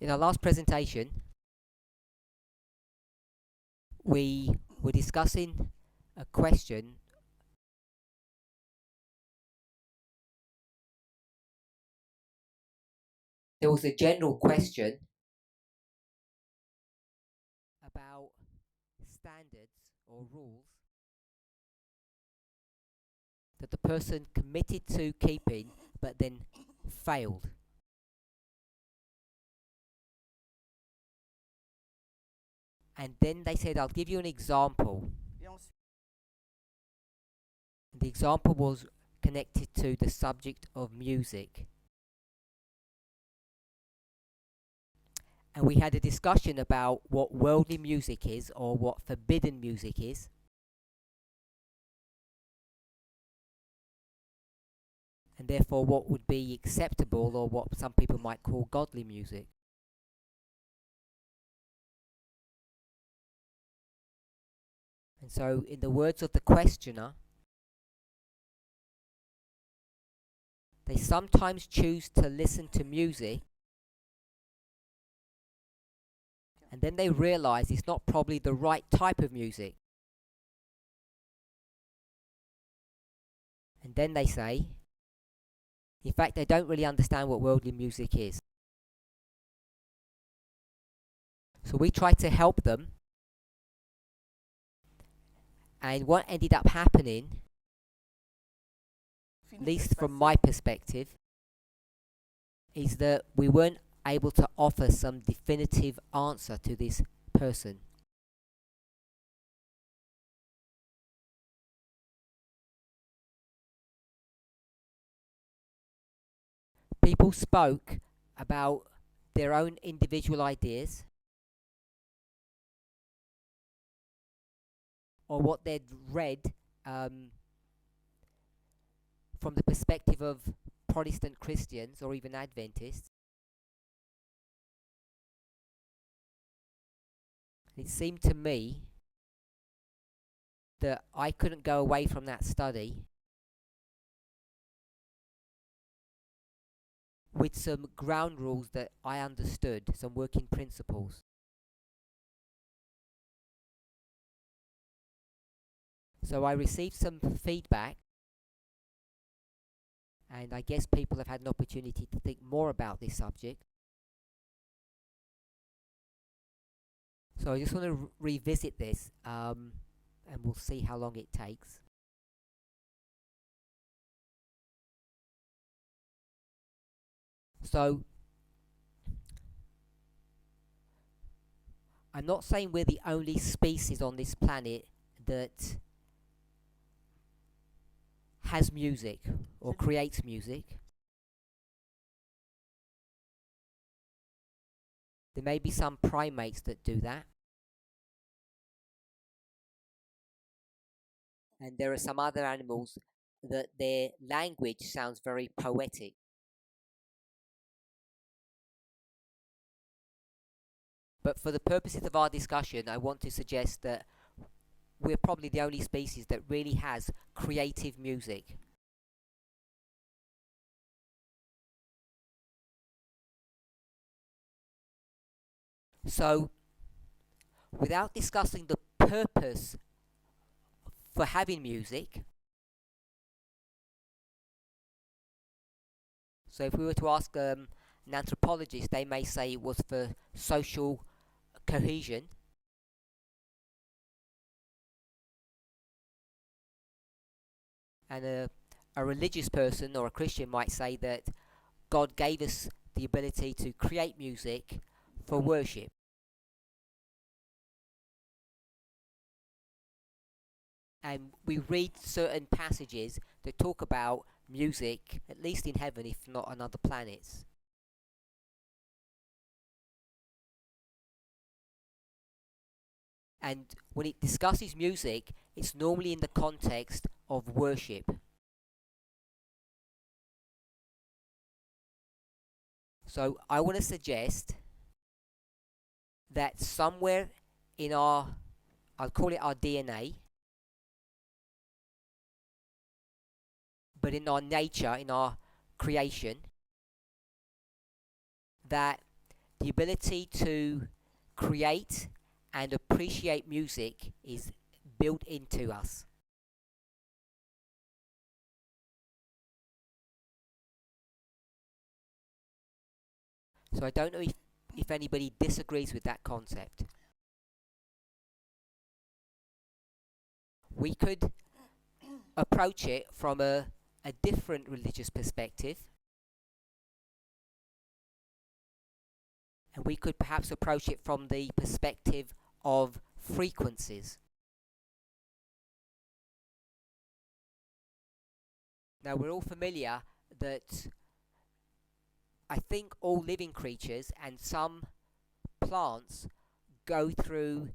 In our last presentation, we were discussing a question there was a general question about standards or rules that the person committed to keeping but then failed. And then they said, I'll give you an example. The example was connected to the subject of music. And we had a discussion about what worldly music is or what forbidden music is. And therefore what would be acceptable or what some people might call godly music. And so in the words of the questioner, they sometimes choose to listen to music and then they realize it's not probably the right type of music. And then they say, in fact, they don't really understand what worldly music is. So we tried to help them, and what ended up happening, at least from my perspective, is that we weren't able to offer some definitive answer to this person. People spoke about their own individual ideas or what they'd read from the perspective of Protestant Christians or even Adventists. It seemed to me that I couldn't go away from that study with some ground rules that I understood, some working principles. So I received some feedback, and I guess people have had an opportunity to think more about this subject. So I just want to revisit this, and we'll see how long it takes. So I'm not saying we're the only species on this planet that has music or creates music. There may be some primates that do that. And there are some other animals that their language sounds very poetic. But for the purposes of our discussion, I want to suggest that we're probably the only species that really has creative music. So, without discussing the purpose for having music, so if we were to ask an anthropologist, they may say it was for social cohesion. And a religious person or a Christian might say that God gave us the ability to create music for worship. And we read certain passages that talk about music, at least in heaven, if not on other planets. And when it discusses music, it's normally in the context of worship. So I want to suggest that somewhere in our, I'll call it our DNA, but in our nature, in our creation, that The ability to create and appreciate music is built into us. So I don't know if anybody disagrees with that concept. We could approach it from a different religious perspective, and we could perhaps approach it from the perspective of frequencies. Now, we're all familiar that I think all living creatures and some plants go through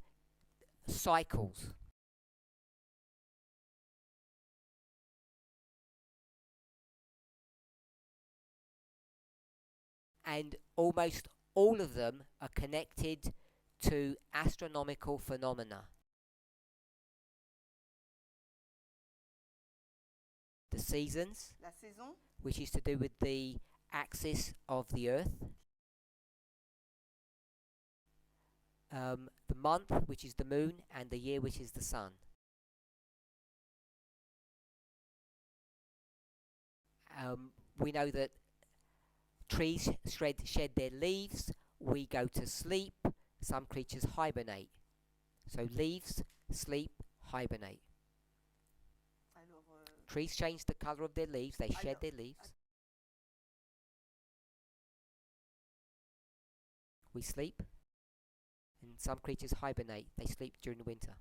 cycles. And almost all of them are connected to astronomical phenomena. The seasons, La saison, which is to do with the axis of the Earth. The month, which is the moon, and the year, which is the sun. We know that trees shed their leaves, we go to sleep, some creatures hibernate. So leaves, sleep, hibernate. alors, Trees change the colour of their leaves, they shed their leaves. We sleep, and some creatures hibernate, they sleep during the winter.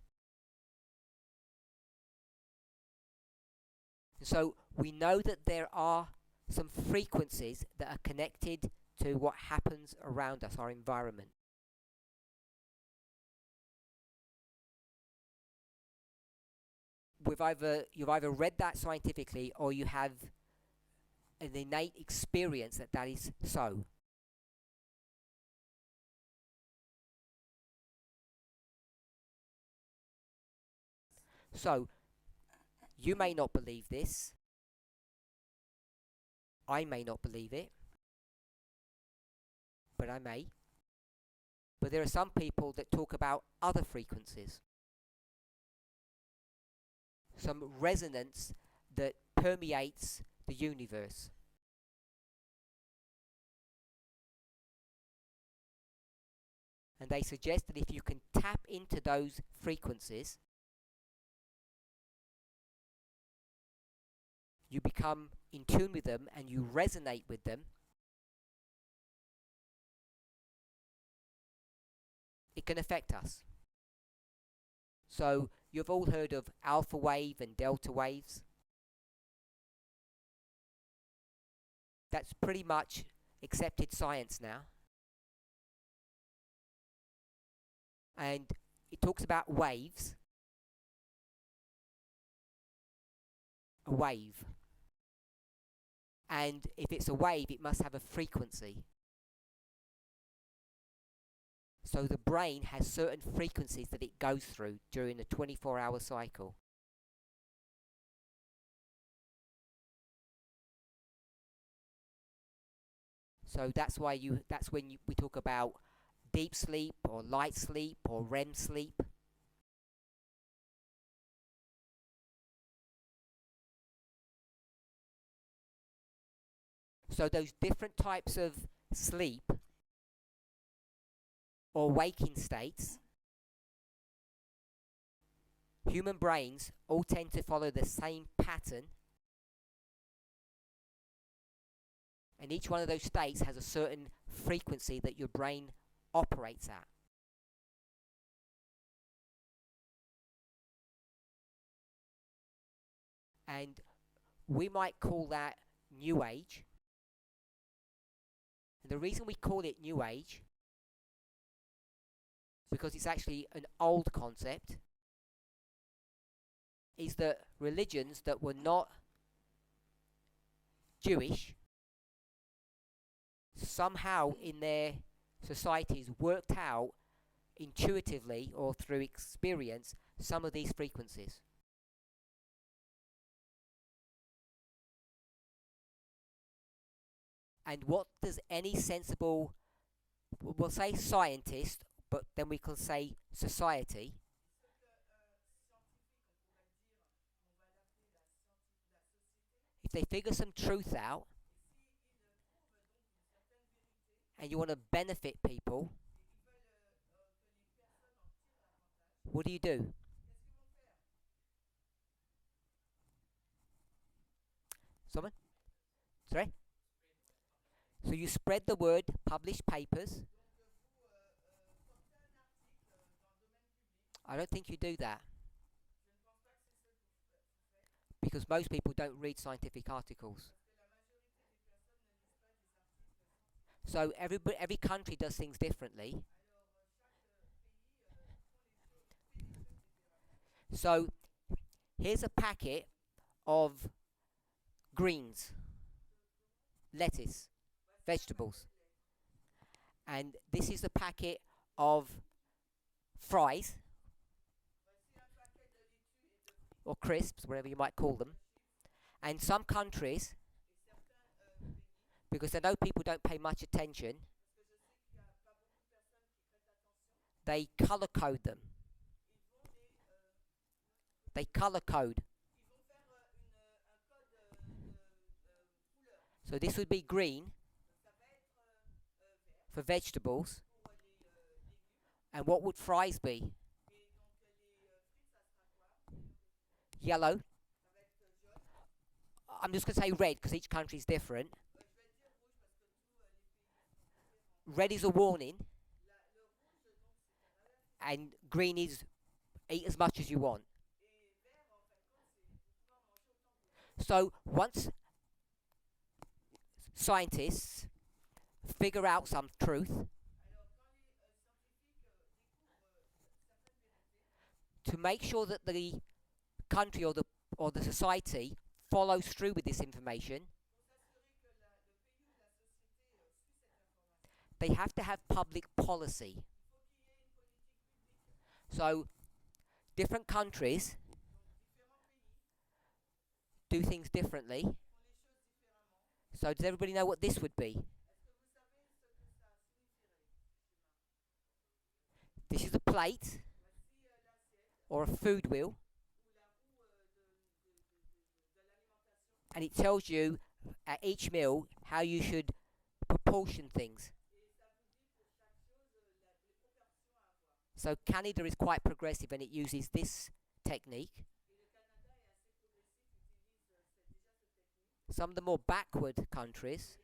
So we know that there are some frequencies that are connected to what happens around us, our environment. You've either read that scientifically or you have an innate experience that that is so. So, you may not believe this. I may not believe it. But I may. But there are some people that talk about other frequencies. Some resonance that permeates the universe. And they suggest that if you can tap into those frequencies, you become in tune with them and you resonate with them, it can affect us. So you've all heard of alpha wave and delta waves. That's pretty much accepted science now. And it talks about waves. A wave. And if it's a wave, it must have a frequency. So the brain has certain frequencies that it goes through during a 24-hour cycle. So that's when we talk about deep sleep or light sleep or REM sleep. So those different types of sleep or waking states, human brains all tend to follow the same pattern, and each one of those states has a certain frequency that your brain operates at. And we might call that New Age. And the reason we call it New Age, because it's actually an old concept, is that religions that were not Jewish somehow in their societies worked out intuitively or through experience some of these frequencies. And what does any sensible we'll say scientist, but then we can say society. If they figure some truth out and you want to benefit people, what do? Someone? Sorry? So you spread the word, publish papers. I don't think you do that because most people don't read scientific articles. So every country does things differently. So here's a packet of greens, lettuce, vegetables, and this is a packet of fries or crisps, whatever you might call them. And some countries, because I know people don't pay much attention, they color code them. They color code. So this would be green for vegetables. And what would fries be? Yellow. I'm just going to say red because each country is different. Red is a warning, and green is eat as much as you want. So once scientists figure out some truth, to make sure that the country or the society follows through with this information, they have to have public policy. So different countries do things differently. So does everybody know what this would be? This is a plate or a food wheel, and it tells you at each meal how you should proportion things. So Canada is quite progressive and it uses this technique. Some of the more backward countries,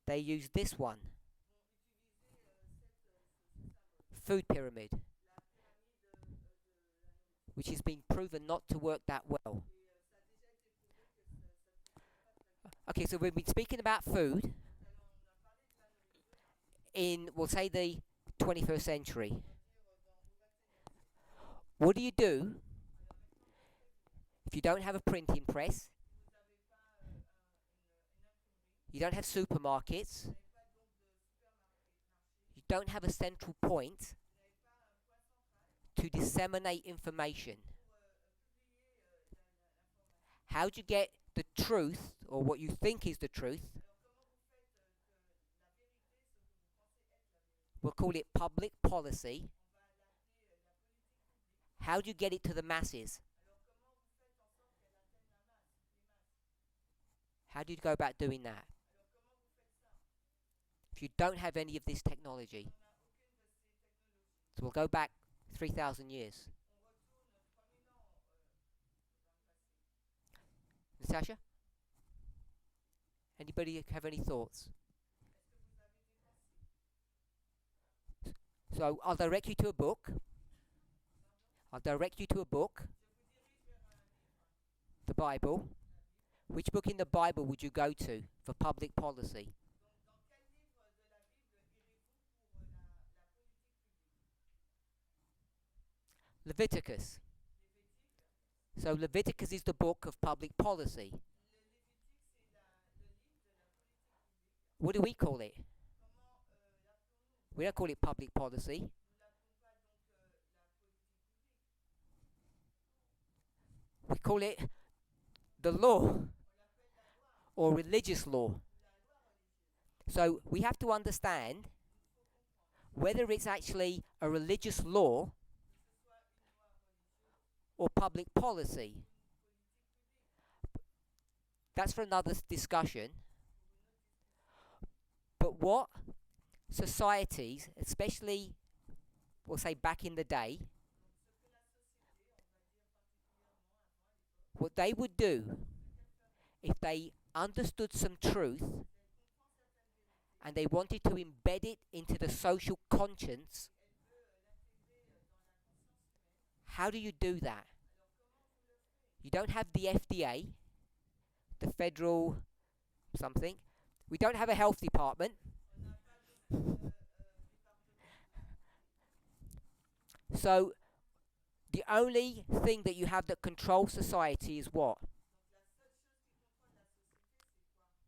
they use this one. Food pyramid, which has been proven not to work that well. Okay, so we've been speaking about food in, we'll say, the 21st century. What do you do if you don't have a printing press? You don't have supermarkets. You don't have a central point to disseminate information. How do you get the truth, or what you think is the truth? We'll call it public policy. How do you get it to the masses? How do you go about doing that? If you don't have any of this technology. So we'll go back 3,000 years. Natasha? Anybody have any thoughts? So I'll direct you to a book. The Bible. Which book in the Bible would you go to for public policy? Leviticus. So Leviticus is the book of public policy. What do we call it? We don't call it public policy. We call it the law or religious law. So we have to understand whether it's actually a religious law or public policy. That's for another discussion. But what societies, especially, we'll say back in the day, what they would do if they understood some truth and they wanted to embed it into the social conscience, how do you do that? You don't have the FDA, the federal something. We don't have a health department. So the only thing that you have that controls society is what?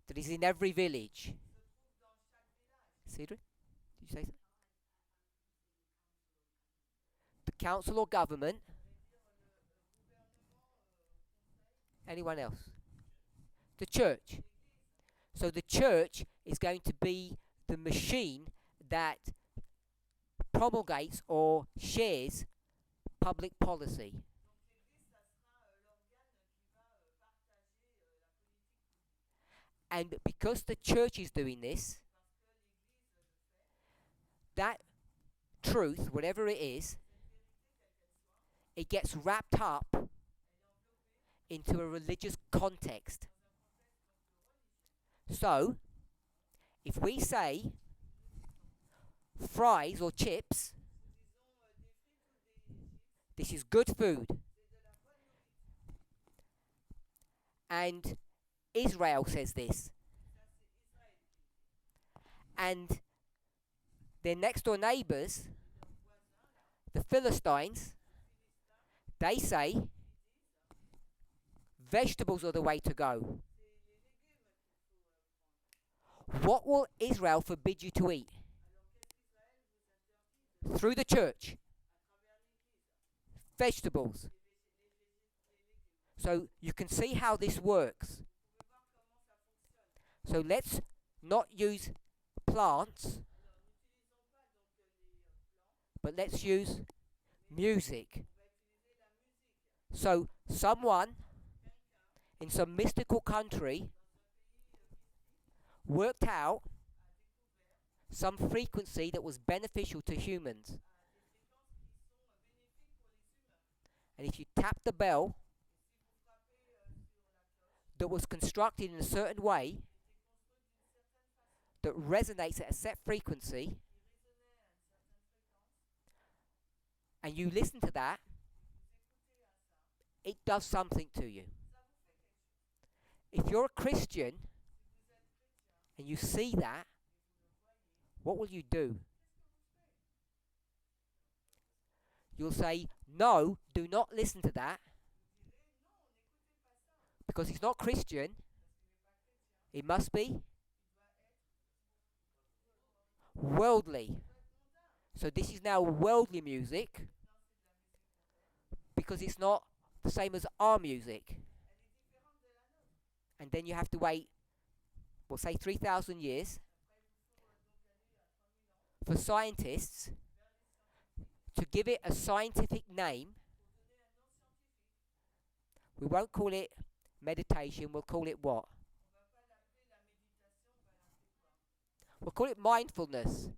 That is in every village. Cedric, did you say something? The council or government. Anyone else? The church. So the church is going to be the machine that promulgates or shares public policy. And because the church is doing this, that truth, whatever it is, it gets wrapped up into a religious context. So, if we say fries or chips, this is good food, and Israel says this, and their next door neighbours, the Philistines, they say vegetables are the way to go. What will Israel forbid you to eat? Through the church. Vegetables. So you can see how this works. So let's not use plants, but let's use music. So someone in some mystical country worked out some frequency that was beneficial to humans. And if you tap the bell that was constructed in a certain way that resonates at a set frequency, and you listen to that, it does something to you. If you're a Christian and you see that, what will you do? You'll say, no, do not listen to that, because it's not Christian. It must be worldly. So this is now worldly music, because it's not the same as our music. And then you have to wait, we'll say 3,000 years, for scientists to give it a scientific name. We won't call it meditation, we'll call it what? We'll call it mindfulness.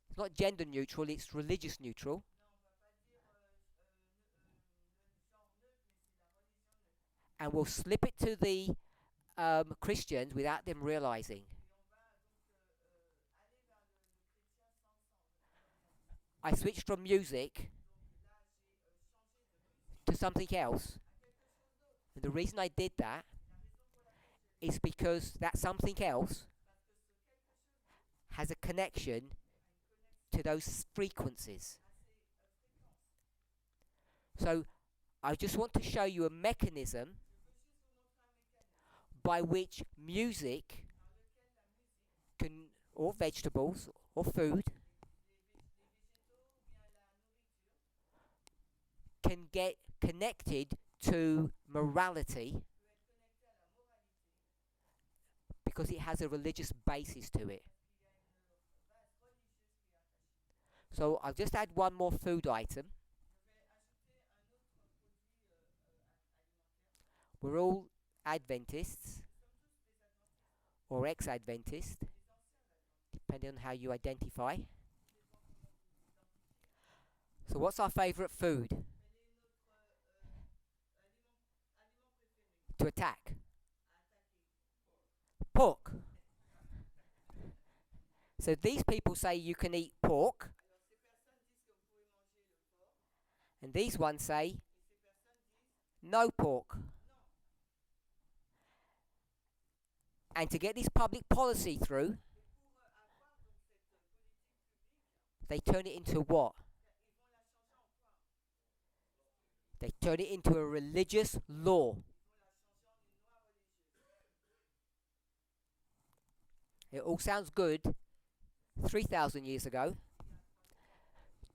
It's not gender neutral, it's religious neutral. And we'll slip it to the Christians without them realizing. I switched from music to something else. And the reason I did that is because that something else has a connection to those frequencies. So I just want to show you a mechanism by which music can, or vegetables, or food, can get connected to morality because it has a religious basis to it. So I'll just add one more food item. We're all Adventists or ex-Adventists, depending on how you identify. So what's our favourite food to attack? Pork. So these people say you can eat pork, and these ones say no pork. And to get this public policy through, they turn it into what? They turn it into a religious law. It all sounds good 3,000 years ago,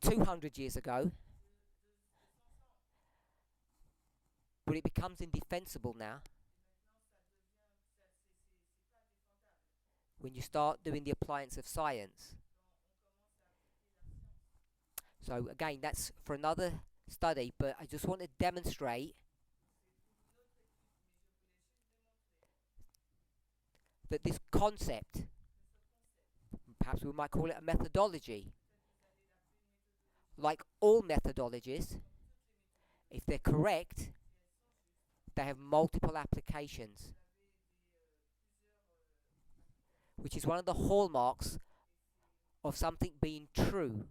200 years ago, but it becomes indefensible now when you start doing the appliance of science. So again, that's for another study, but I just want to demonstrate that this concept, perhaps we might call it a methodology, like all methodologies, if they're correct, they have multiple applications, which is one of the hallmarks of something being true.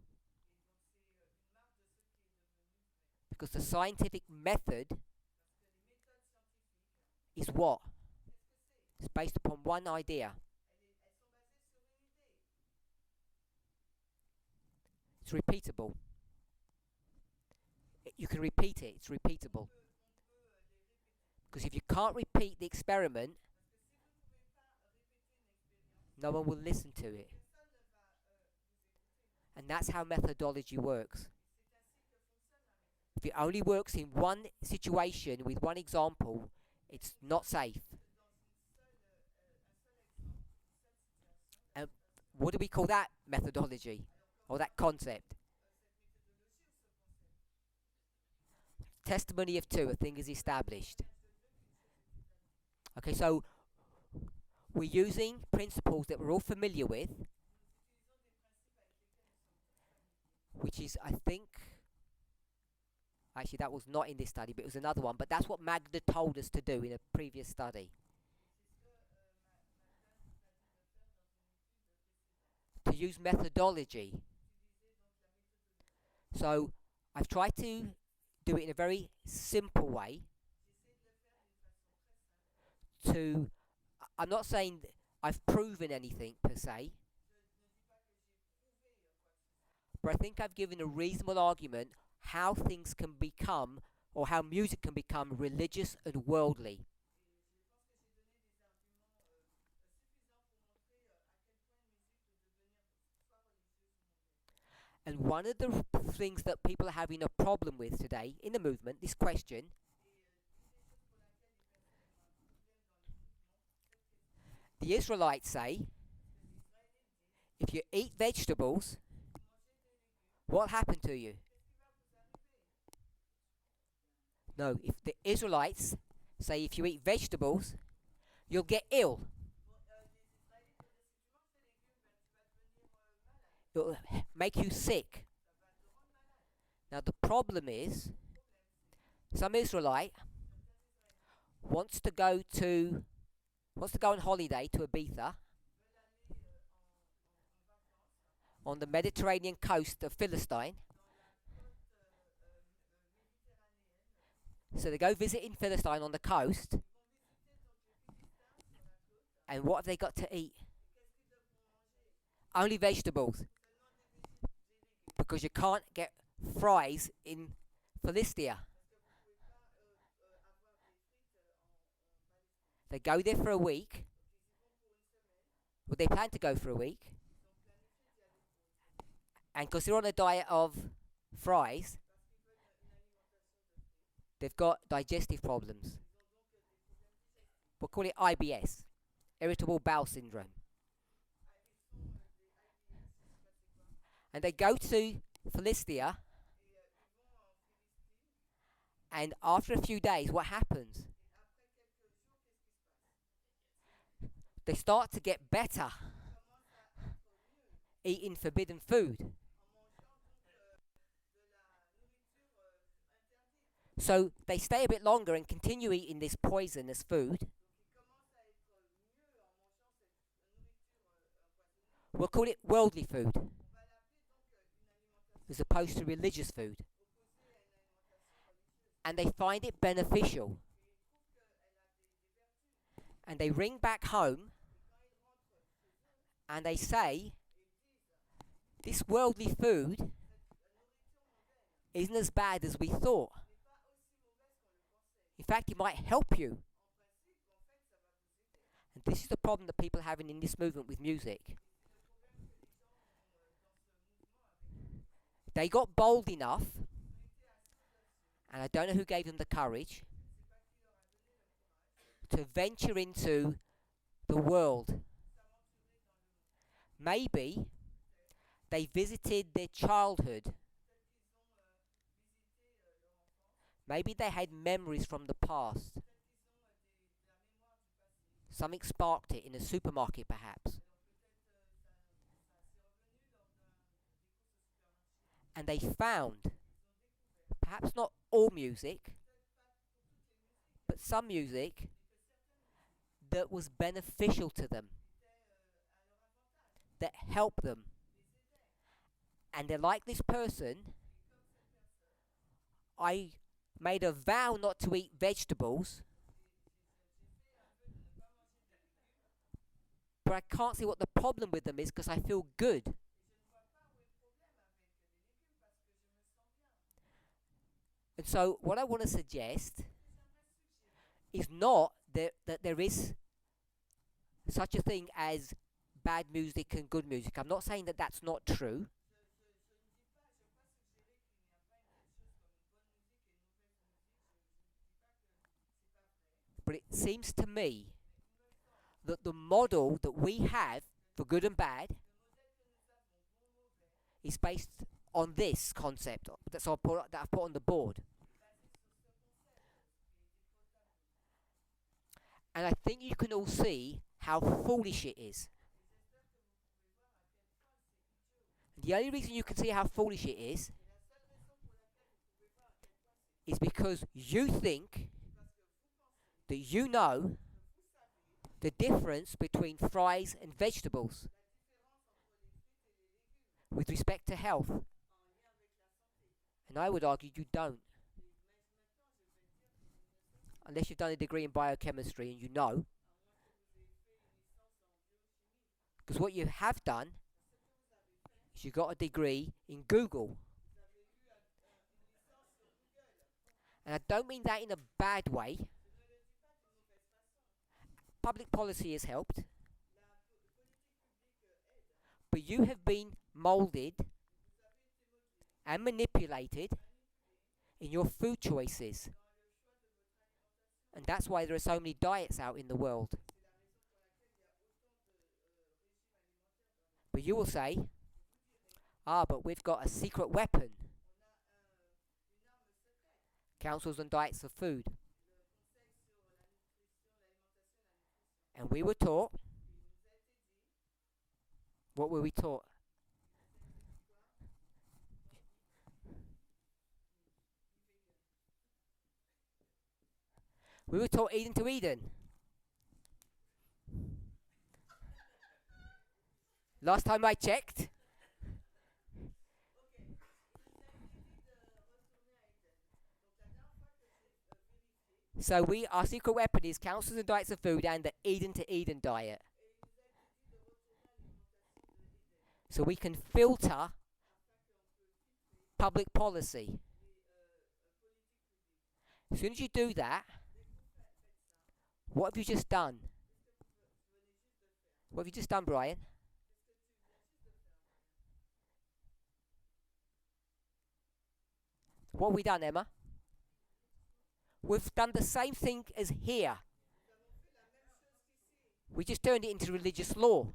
Because the scientific method is what? It's based upon one idea. It's repeatable. You can repeat it, it's repeatable. Because if you can't repeat the experiment, no one will listen to it. And that's how methodology works. If it only works in one situation with one example, it's not safe. And what do we call that methodology or that concept? Testimony of two, a thing is established. Okay, so we're using principles that we're all familiar with, which is, I think, actually that was not in this study, but it was another one, but that's what Magda told us to do in a previous study. To use methodology. So I've tried to do it in a very simple way. I'm not saying I've proven anything per se, but I think I've given a reasonable argument how things can become, or how music can become religious and worldly. And one of the things that people are having a problem with today in the movement, this question, the Israelites say, if you eat vegetables, what happened to you? No, if the Israelites say if you eat vegetables, you'll get ill. It'll make you sick. Now the problem is, some Israelite wants to go on holiday to Ibiza on the Mediterranean coast of Philistine. So they go visiting Philistine on the coast, and what have they got to eat? Only vegetables. Because you can't get fries in Philistia. They go there for a week. Well, they plan to go for a week. And because they're on a diet of fries, they've got digestive problems. We'll call it IBS. irritable bowel syndrome. And they go to Philistia, and after a few days, what happens? They start to get better eating forbidden food. So they stay a bit longer and continue eating this poisonous food. We'll call it worldly food as opposed to religious food. And they find it beneficial. And they ring back home and they say, this worldly food isn't as bad as we thought. In fact, it might help you. And this is the problem that people are having in this movement with music. They got bold enough, and I don't know who gave them the courage, to venture into the world. Maybe they visited their childhood. Maybe they had memories from the past. Something sparked it in a supermarket, perhaps. And they found, perhaps not all music, but some music that was beneficial to them, that helped them. And they're like this person, I made a vow not to eat vegetables, but I can't see what the problem with them is because I feel good. And so what I want to suggest is not that there is such a thing as bad music and good music. I'm not saying that that's not true. But it seems to me that the model that we have for good and bad is based on this concept that I've put on the board. And I think you can all see how foolish it is. The only reason you can see how foolish it is because you think that you know the difference between fries and vegetables with respect to health. And I would argue you don't. Unless you've done a degree in biochemistry and you know. Because what you have done is you got a degree in Google. And I don't mean that in a bad way. Public policy has helped. But you have been molded and manipulated in your food choices. And that's why there are so many diets out in the world. But you will say, but we've got a secret weapon. Councils on diets of food. And we were taught. What were we taught? We were taught Eden to Eden. Last time I checked. So our secret weapon is councils and diets of food and the Eden to Eden diet. So we can filter public policy. As soon as you do that, what have you just done? What have you just done, Brian? What have we done, Emma? We've done the same thing as here. We just turned it into religious law.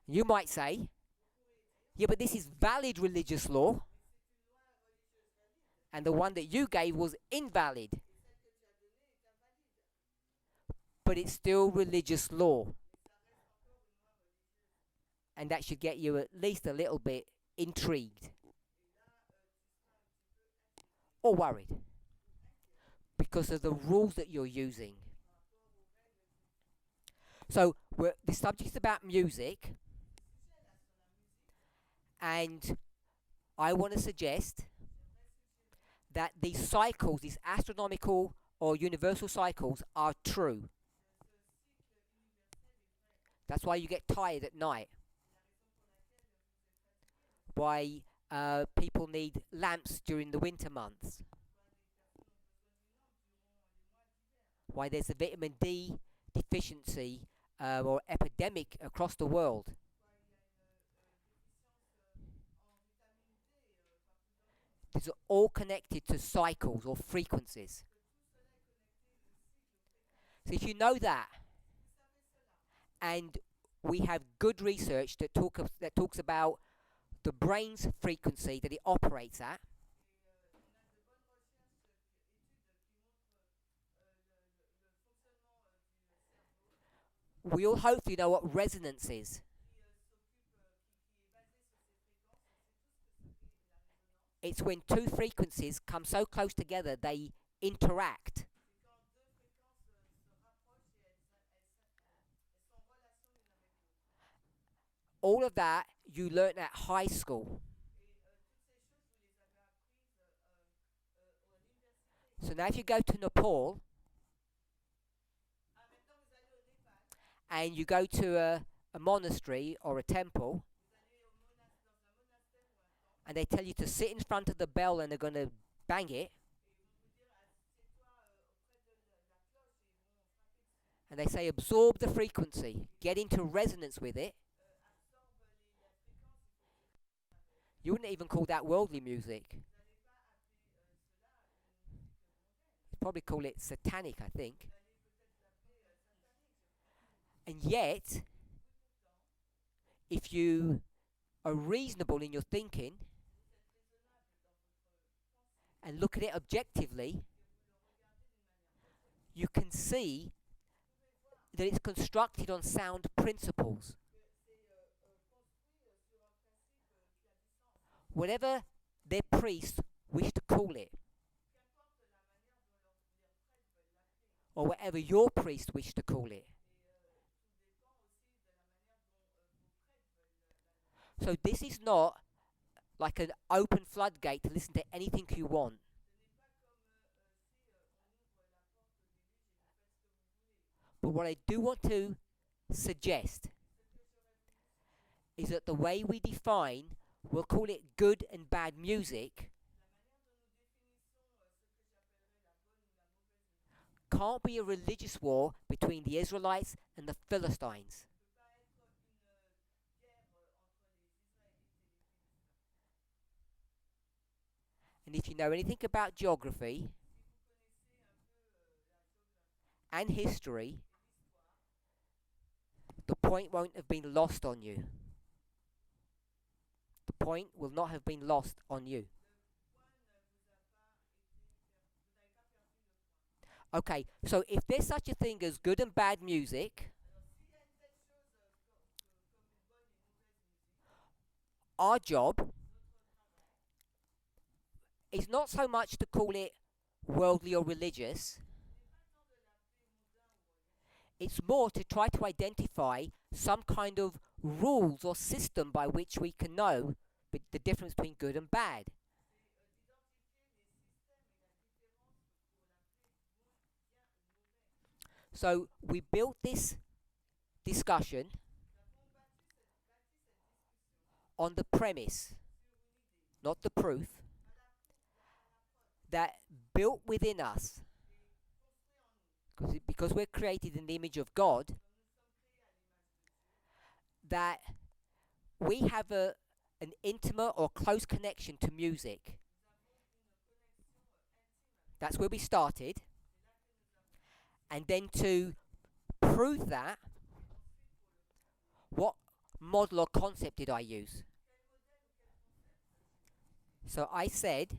You might say, yeah, but this is valid religious law, and the one that you gave was invalid. But it's still religious law. And that should get you at least a little bit intrigued or worried because of the rules that you're using. So the subject is about music, and I want to suggest that these cycles, these astronomical or universal cycles, are true. That's why you get tired at night. Why people need lamps during the winter months. Why there's a vitamin D deficiency or epidemic across the world. These are all connected to cycles or frequencies. So if you know that, and we have good research that talks about the brain's frequency that it operates at, we all hopefully know what resonance is. It's when two frequencies come so close together they interact. All of that you learnt at high school. So now if you go to Nepal and you go to a monastery or a temple and they tell you to sit in front of the bell and they're going to bang it, and they say absorb the frequency, get into resonance with it, you wouldn't even call that worldly music. You'd probably call it satanic, I think. And yet, if you are reasonable in your thinking and look at it objectively, you can see that it's constructed on sound principles. Whatever their priests wish to call it, or whatever your priest wish to call it. So this is not like an open floodgate to listen to anything you want. But what I do want to suggest is that the way we define, we'll call it good and bad music, can't be a religious war between the Israelites and the Philistines. And if you know anything about geography and history, the point won't have been lost on you. The point will not have been lost on you. Okay, so if there's such a thing as good and bad music, our job is not so much to call it worldly or religious. It's more to try to identify some kind of rules or system by which we can know the difference between good and bad. So we built this discussion on the premise, not the proof, that built within us, because we're created in the image of God, that we have an intimate or close connection to music. That's where we started. And then to prove that, what model or concept did I use? So I said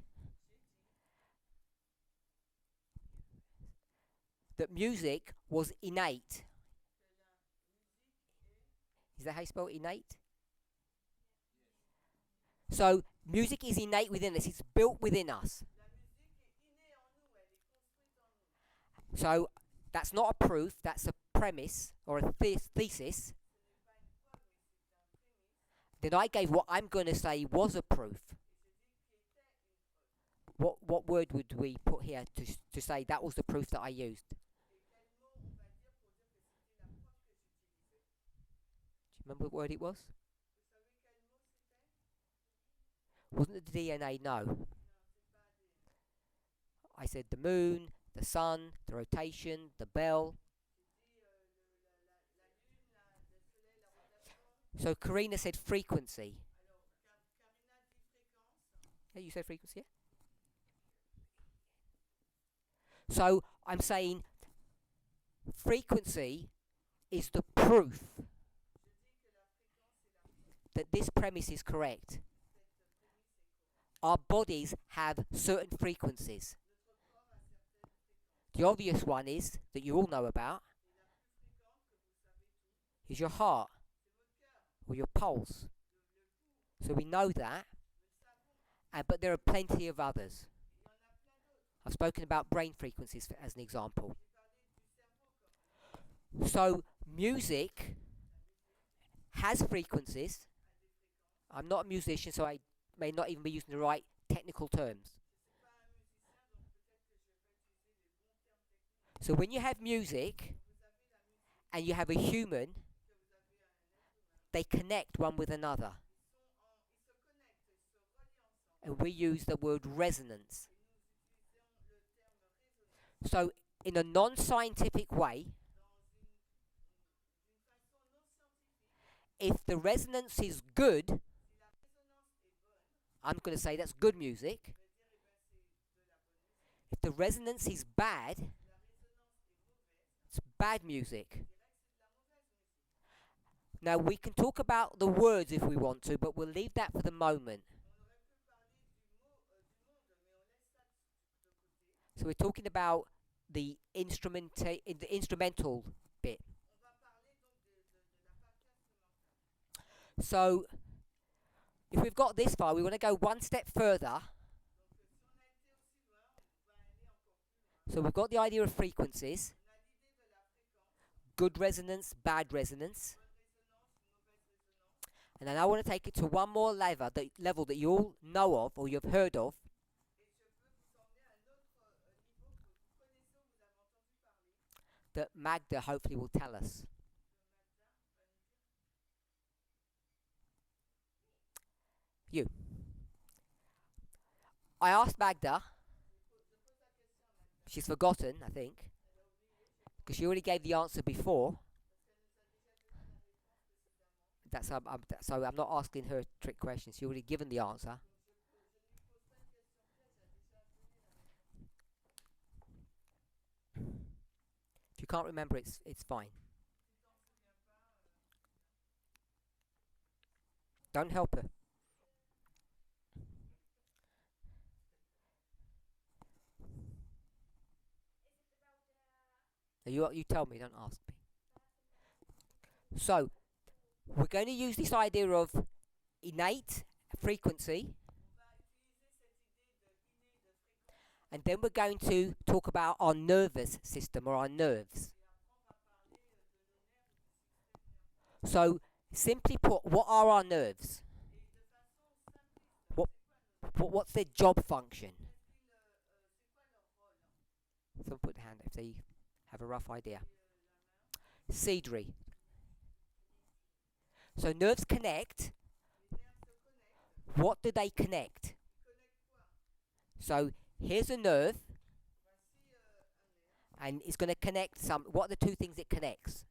that music was innate. Is that how you spell innate? So music is innate within us. It's built within us. So that's not a proof. That's a premise or a thesis. Then I gave what I'm going to say was a proof. What word would we put here to say that was the proof that I used? Do you remember what word it was? Wasn't it the DNA? No. I said the moon, the sun, the rotation, the bell. So Karina said frequency. Yeah, you said frequency, yeah? So I'm saying frequency is the proof that this premise is correct. Our bodies have certain frequencies. The obvious one is, that you all know about, is your heart or your pulse. So we know that, but there are plenty of others. I've spoken about brain frequencies as an example. So music has frequencies. I'm not a musician, so I may not even be using the right technical terms. So when you have music and you have a human, they connect one with another. And we use the word resonance. So in a non-scientific way, if the resonance is good, I'm going to say that's good music. If the resonance is bad, it's bad music. Now we can talk about the words if we want to, but we'll leave that for the moment. So we're talking about the instrumental bit. So if we've got this far, we want to go one step further. So we've got the idea of frequencies. Good resonance, bad resonance. And then I want to take it to one more level that you all know of or you've heard of. That Magda hopefully will tell us. You. I asked Magda. She's forgotten, I think, because she already gave the answer before. So I'm not asking her trick questions. She already given the answer. If you can't remember, it's fine. Don't help her. You tell me. Don't ask me. So we're going to use this idea of innate frequency, and then we're going to talk about our nervous system or our nerves. So simply put, what are our nerves? What's their job function? Someone put the hand up if they have a rough idea. Cedri. So nerves connect. What do they connect? So here's a nerve, and it's going to connect some. What are the two things it connects?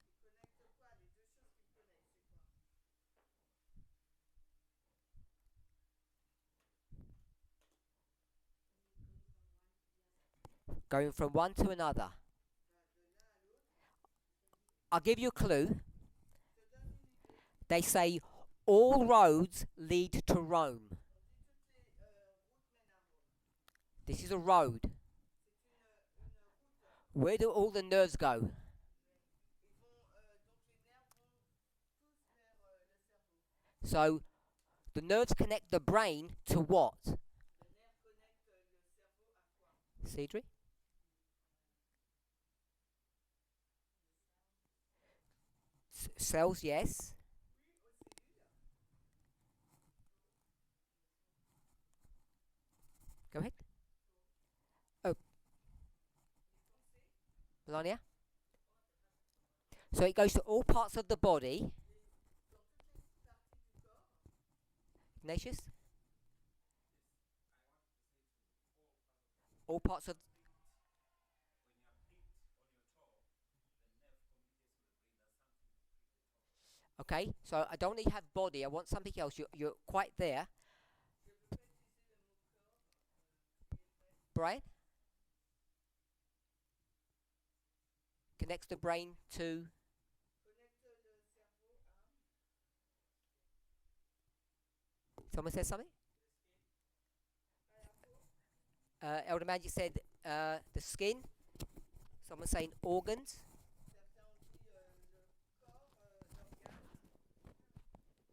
Going from one to another. I'll give you a clue. They say all roads lead to Rome. This is a road. Where do all the nerves go? So the nerves connect the brain to what? Cedric? Cells, yes. Go ahead. Oh, Melania? So it goes to all parts of the body. Ignatius? All parts of. Okay, so I don't need to have body. I want something else. You're quite there. Brian? Connects the brain to. Someone says something? Elder Magic said the skin. Someone saying organs.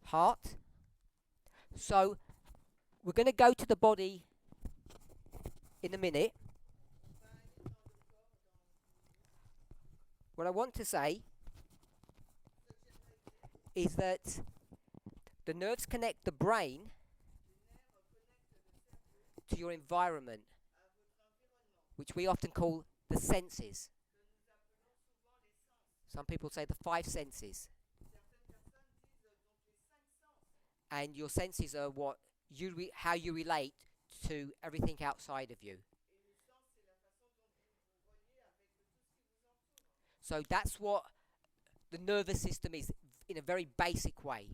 Heart. So we're going to go to the body in a minute. What I want to say is that the nerves connect the brain to your environment, which we often call the senses. Some people say the five senses. And your senses are what how you relate to everything outside of you. So that's what the nervous system is in a very basic way.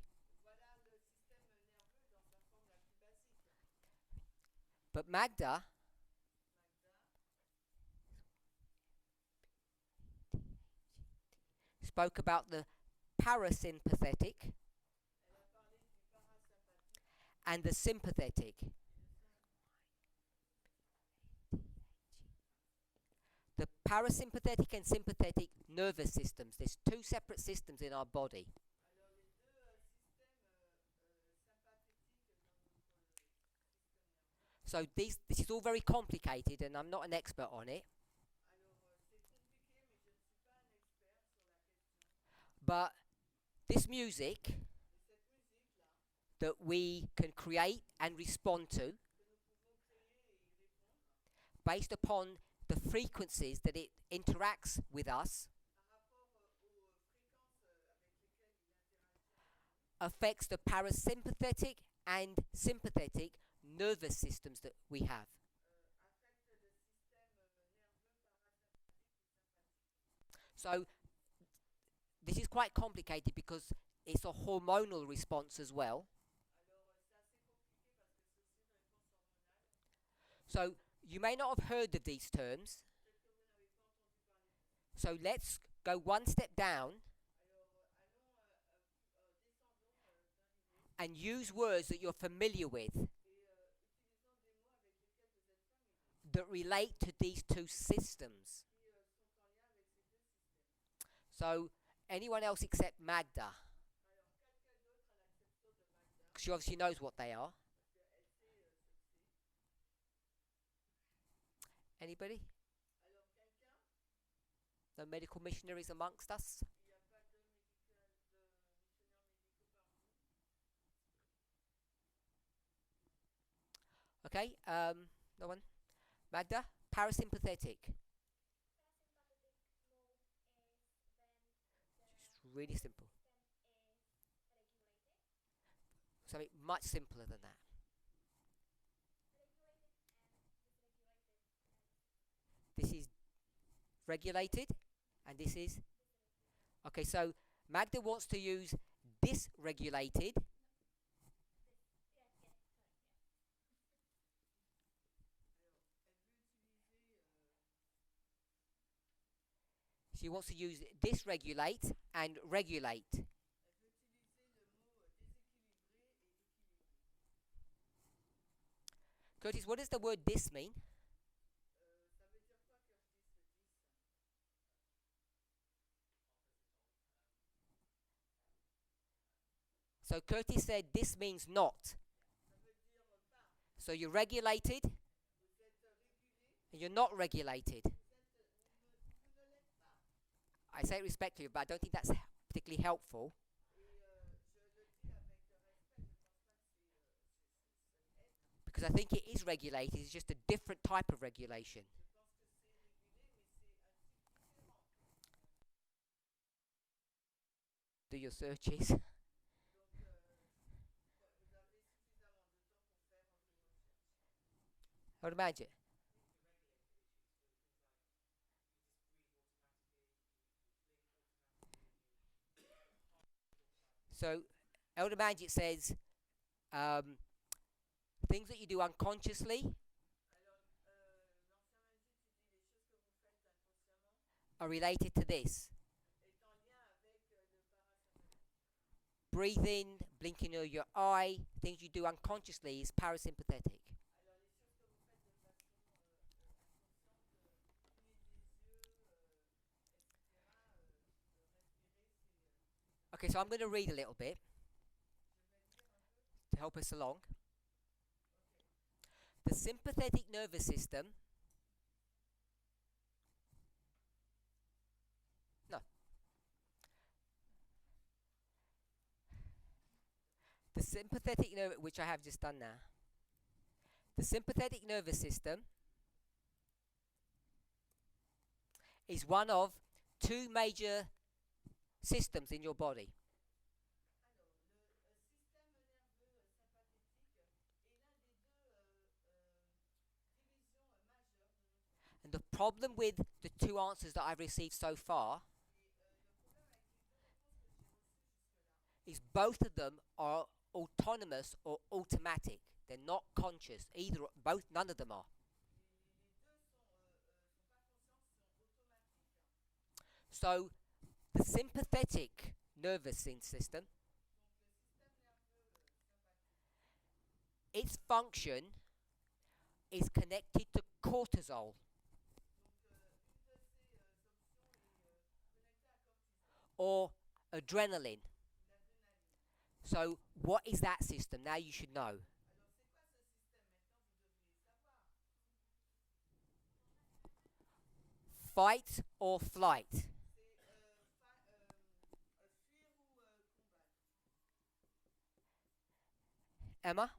But Magda spoke about the parasympathetic and the sympathetic. The parasympathetic and sympathetic nervous systems. There's two separate systems in our body. So this is all very complicated, and I'm not an expert on it. But this music that we can create and respond to based upon the frequencies that it interacts with us affects the parasympathetic and sympathetic nervous systems that we have. So this is quite complicated because it's a hormonal response as well. So you may not have heard of these terms. So let's go one step down and use words that you're familiar with that relate to these two systems. So anyone else except Magda? Because she obviously knows what they are. Anybody? No medical missionaries amongst us? Okay, no one? Magda? Parasympathetic. It's really simple. Something much simpler than that. This is regulated, and this is. Okay, so Magda wants to use dysregulated. She wants to use dysregulate and regulate. Curtis, what does the word dis mean? So Curtis said this means not. So you're regulated and you're not regulated. I say it respectfully, but I don't think that's particularly helpful. Because I think it is regulated, it's just a different type of regulation. Do your searches. I would imagine. So, Elder Magic says um, things that you do unconsciously are related to this. Breathing, blinking of your eye, things you do unconsciously is parasympathetic. Okay, so I'm going to read a little bit to help us along. The sympathetic nervous system. No. The sympathetic nerve, which I have just done now. The sympathetic nervous system is one of two major systems in your body. And the problem with the two answers that I've received so far is both of them are autonomous or automatic. They're not conscious. Either, both, none of them are. So the sympathetic nervous system, its function is connected to cortisol. Or adrenaline. So what is that system? Now you should know. Fight or flight. Emma?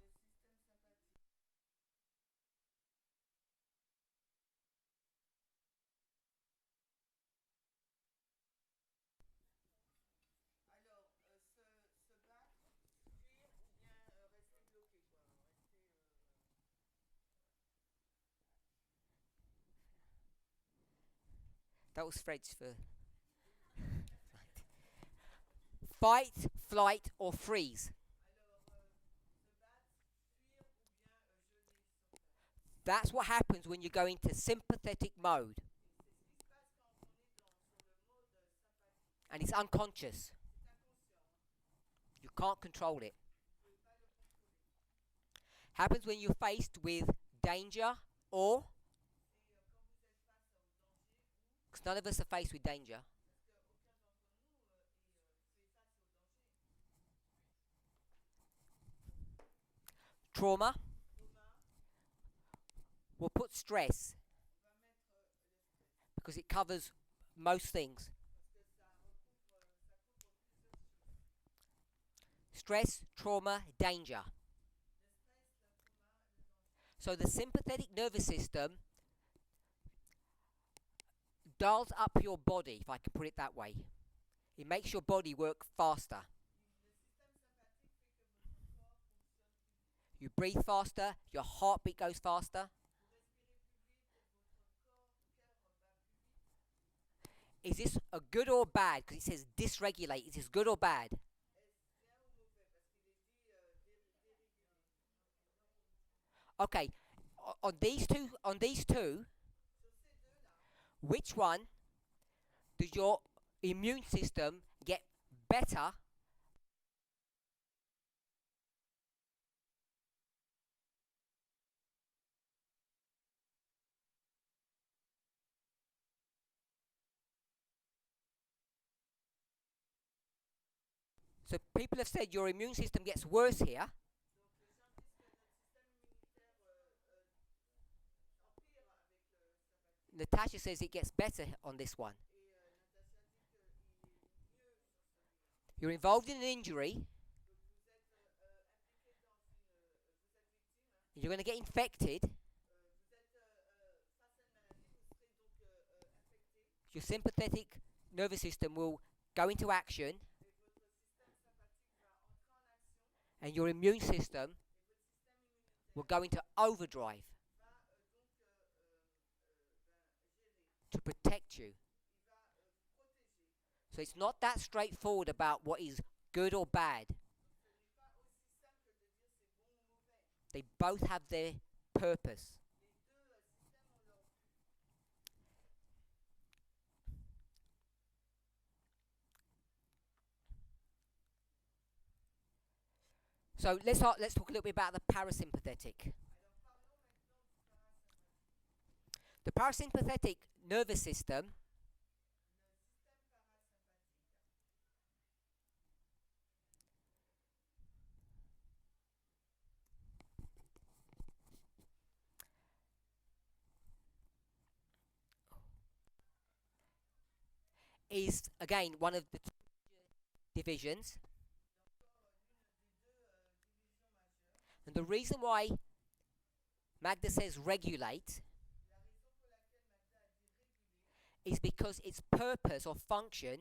That was Fred's for fight, flight, or freeze. That's what happens when you go into sympathetic mode. And it's unconscious. You can't control it. Happens when you're faced with danger or, because none of us are faced with danger, trauma. We'll put stress because it covers most things. Stress, trauma, danger. So the sympathetic nervous system dials up your body, if I can put it that way. It makes your body work faster. You breathe faster, your heartbeat goes faster. Is this a good or bad? Because it says dysregulate. Is this good or bad? Okay, on these two, which one does your immune system get better? So people have said your immune system gets worse here. Natasha says it gets better on this one. You're involved in an injury. You're going to get infected. Your sympathetic nervous system will go into action, and your immune system will go into overdrive to protect you. So it's not that straightforward about what is good or bad. They both have their purpose. So let's talk a little bit about the parasympathetic. The parasympathetic nervous system is, again, one of the two divisions. And the reason why Magda says regulate is because its purpose or function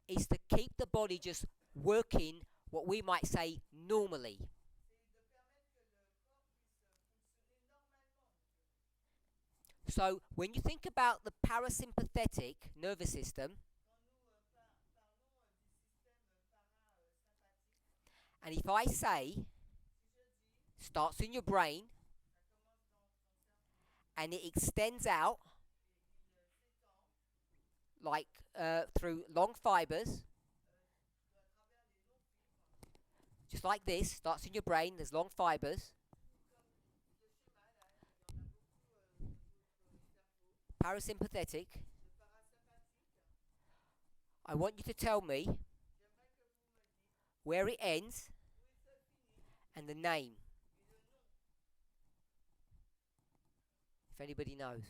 is to keep the body just working what we might say normally. So when you think about the parasympathetic nervous system, and if I say starts in your brain and it extends out like through long fibers, just like this, starts in your brain, there's long fibers, parasympathetic. I want you to tell me where it ends and the name, if anybody knows.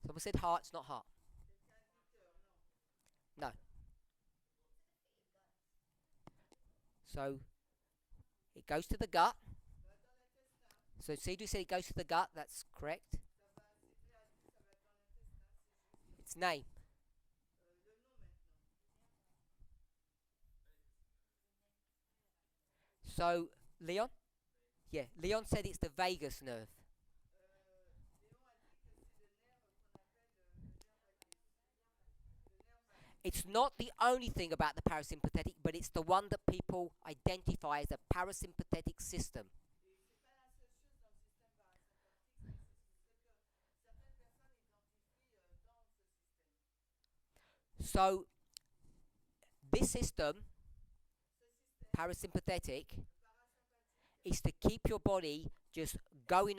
Someone said heart, it's not heart. No. So it goes to the gut. So Sidhu said it goes to the gut, that's correct. Its name. So Leon? Yeah, Leon said it's the vagus nerve. It's not the only thing about the parasympathetic, but it's the one that people identify as a parasympathetic system. So this system, parasympathetic, is to keep your body just going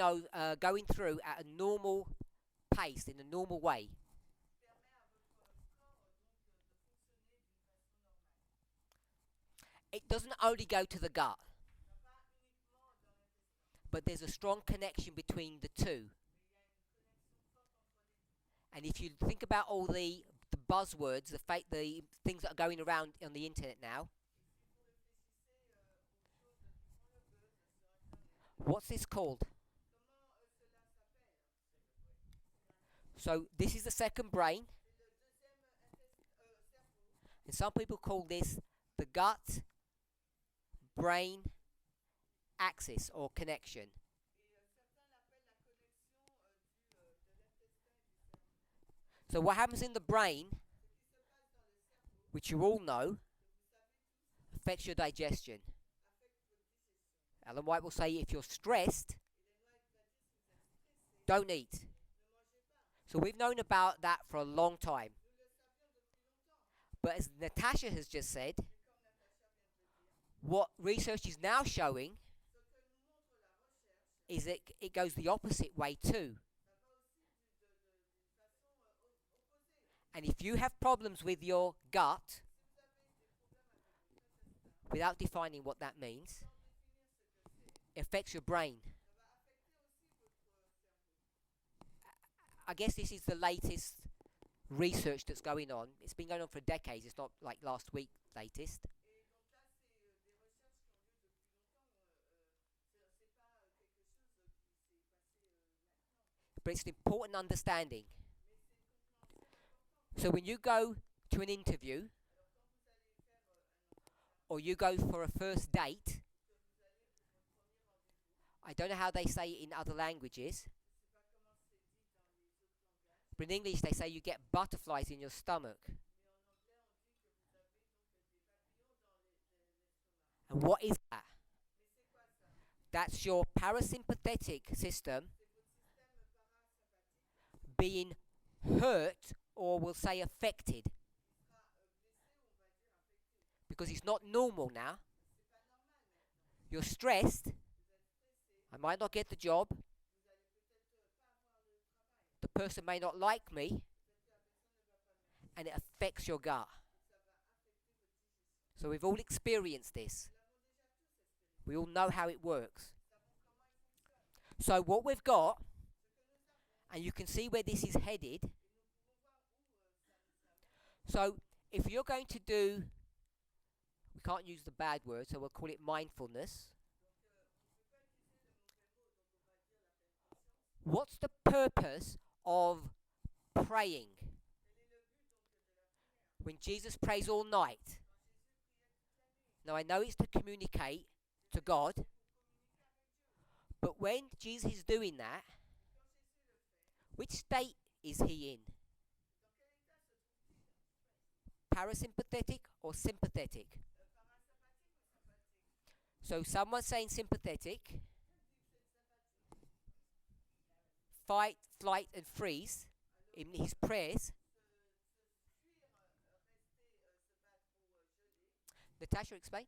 through at a normal pace, in a normal way. It doesn't only go to the gut, but there's a strong connection between the two. And if you think about all the buzzwords, the things that are going around on the internet now, what's this called? So this is the second brain, and some people call this the gut brain axis or connection. So what happens in the brain, which you all know, affects your digestion. Ellen White will say if you're stressed, don't eat. So we've known about that for a long time. But as Natasha has just said, what research is now showing is that it goes the opposite way too. And if you have problems with your gut, without defining what that means, it affects your brain. I guess this is the latest research that's going on. It's been going on for decades. It's not like last week latest. But it's an important understanding. So when you go to an interview or you go for a first date, I don't know how they say it in other languages, but in English they say you get butterflies in your stomach. And what is that? That's your parasympathetic system being hurt, or we'll say affected, because it's not normal now. You're stressed. I might not get the job. The person may not like me, and it affects your gut. So we've all experienced this. We all know how it works. So what we've got, and you can see where this is headed. So if you're going to do, we can't use the bad word, so we'll call it mindfulness. What's the purpose of praying? When Jesus prays all night. Now I know it's to communicate to God, but when Jesus is doing that, which state is he in? Parasympathetic or sympathetic? So someone's saying sympathetic. Fight, flight and freeze in his prayers. Natasha, explain.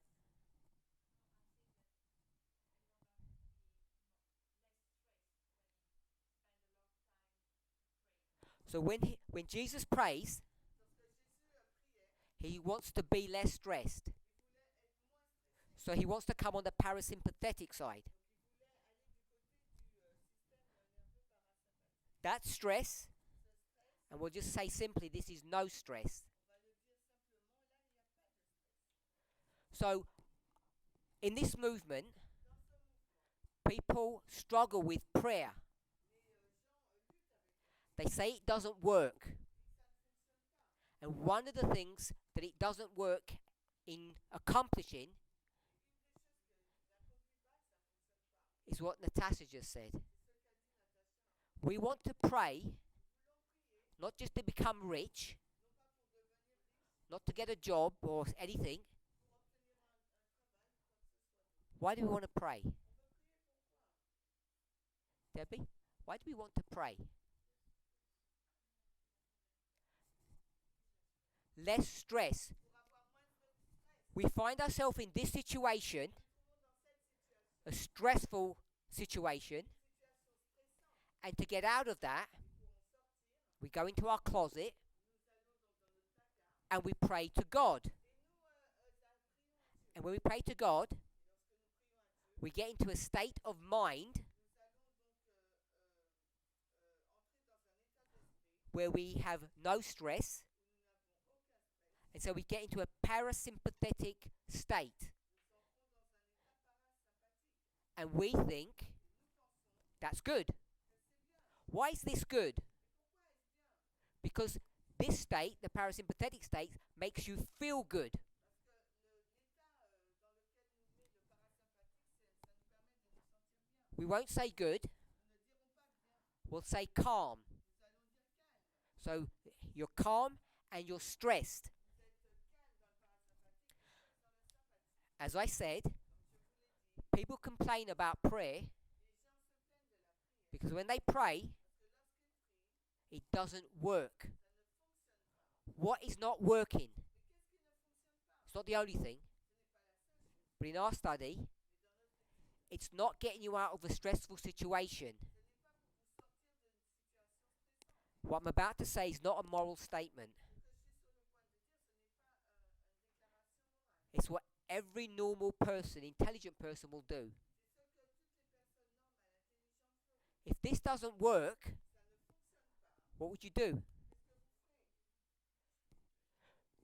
So when Jesus prays, he wants to be less stressed. So he wants to come on the parasympathetic side. That's stress. And we'll just say simply, this is no stress. So in this movement, people struggle with prayer. They say it doesn't work. And one of the things that it doesn't work in accomplishing is what Natasha just said. We want to pray, not just to become rich, not to get a job or anything. Why do we want to pray? Debbie, why do we want to pray? Less stress. We find ourselves in this situation, a stressful situation, and to get out of that, we go into our closet and we pray to God. And when we pray to God, we get into a state of mind where we have no stress, and so we get into a parasympathetic state. And we think that's good. Why is this good? Because this state, the parasympathetic state, makes you feel good. We won't say good. We'll say calm. So you're calm and you're stressed. As I said, people complain about prayer because when they pray, it doesn't work. What is not working? It's not the only thing, but in our study, it's not getting you out of a stressful situation. What I'm about to say is not a moral statement. It's what every normal person, intelligent person will do. If this doesn't work, what would you do?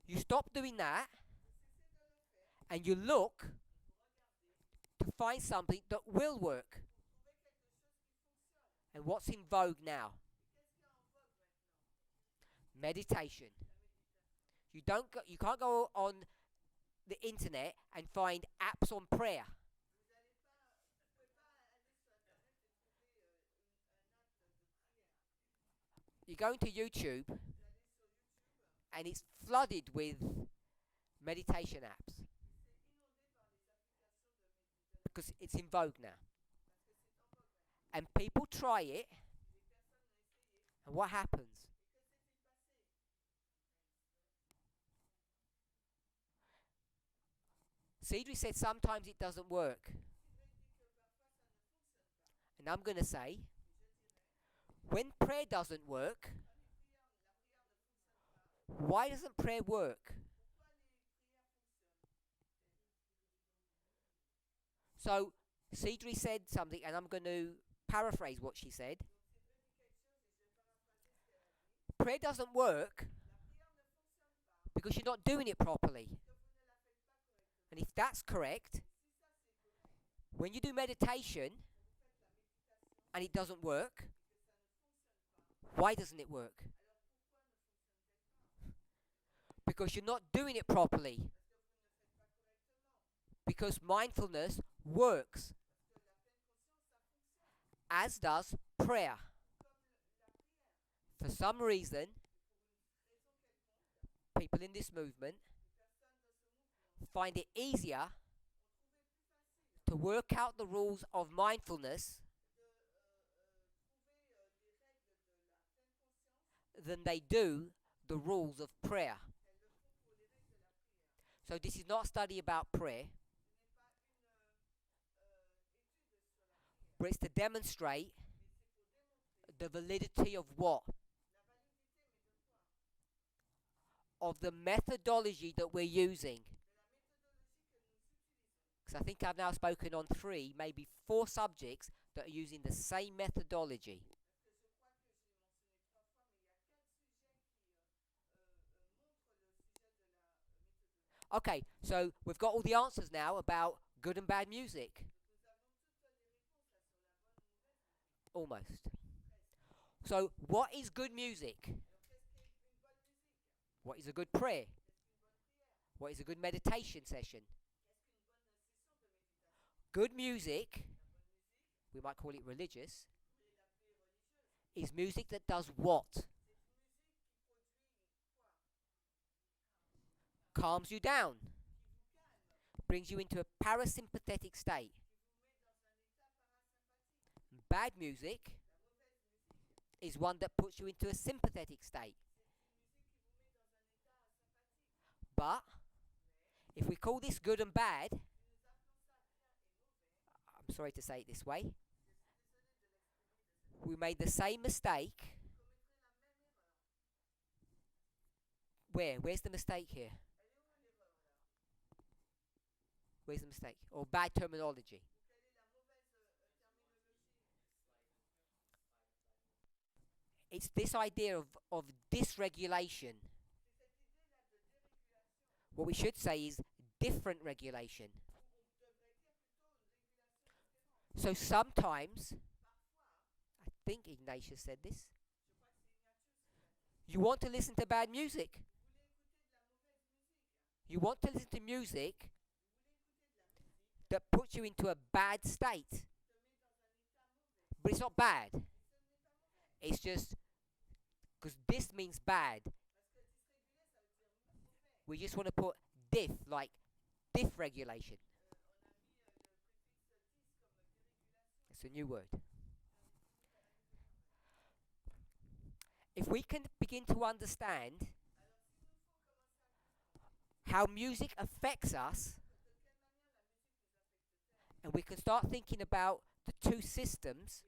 You stop doing that and you look to find something that will work. And what's in vogue now? Meditation. You can't go on the internet and find apps on prayer. You go into YouTube and it's flooded with meditation apps because it's in vogue now. And people try it, and what happens? Cedric said sometimes it doesn't work. And I'm going to say, when prayer doesn't work, why doesn't prayer work? So, Cedric said something, and I'm going to paraphrase what she said. Prayer doesn't work because you're not doing it properly. And if that's correct, when you do meditation and it doesn't work, why doesn't it work? Because you're not doing it properly. Because mindfulness works, as does prayer. For some reason, people in this movement find it easier to work out the rules of mindfulness than they do the rules of prayer. So this is not a study about prayer, but it's to demonstrate the validity of what? Of the methodology that we're using. Because I think I've now spoken on 3, maybe 4 subjects that are using the same methodology. Okay, so we've got all the answers now about good and bad music. Almost. So, what is good music? What is a good prayer? What is a good meditation session? Good music, we might call it religious, is music that does what? Calms you down, brings you into a parasympathetic state. Bad music is one that puts you into a sympathetic state. But if we call this good and bad, I'm sorry to say it this way, we made the same mistake. Where's the mistake here? Where's the mistake? Or bad terminology? It's this idea of dysregulation. What we should say is different regulation. So sometimes, I think Ignatius said this, you want to listen to bad music. You want to listen to music that puts you into a bad state. But it's not bad. It's just because this means bad. We just want to put diff, like Dysregulation. It's a new word. If we can begin to understand how music affects us, and we can start thinking about the two systems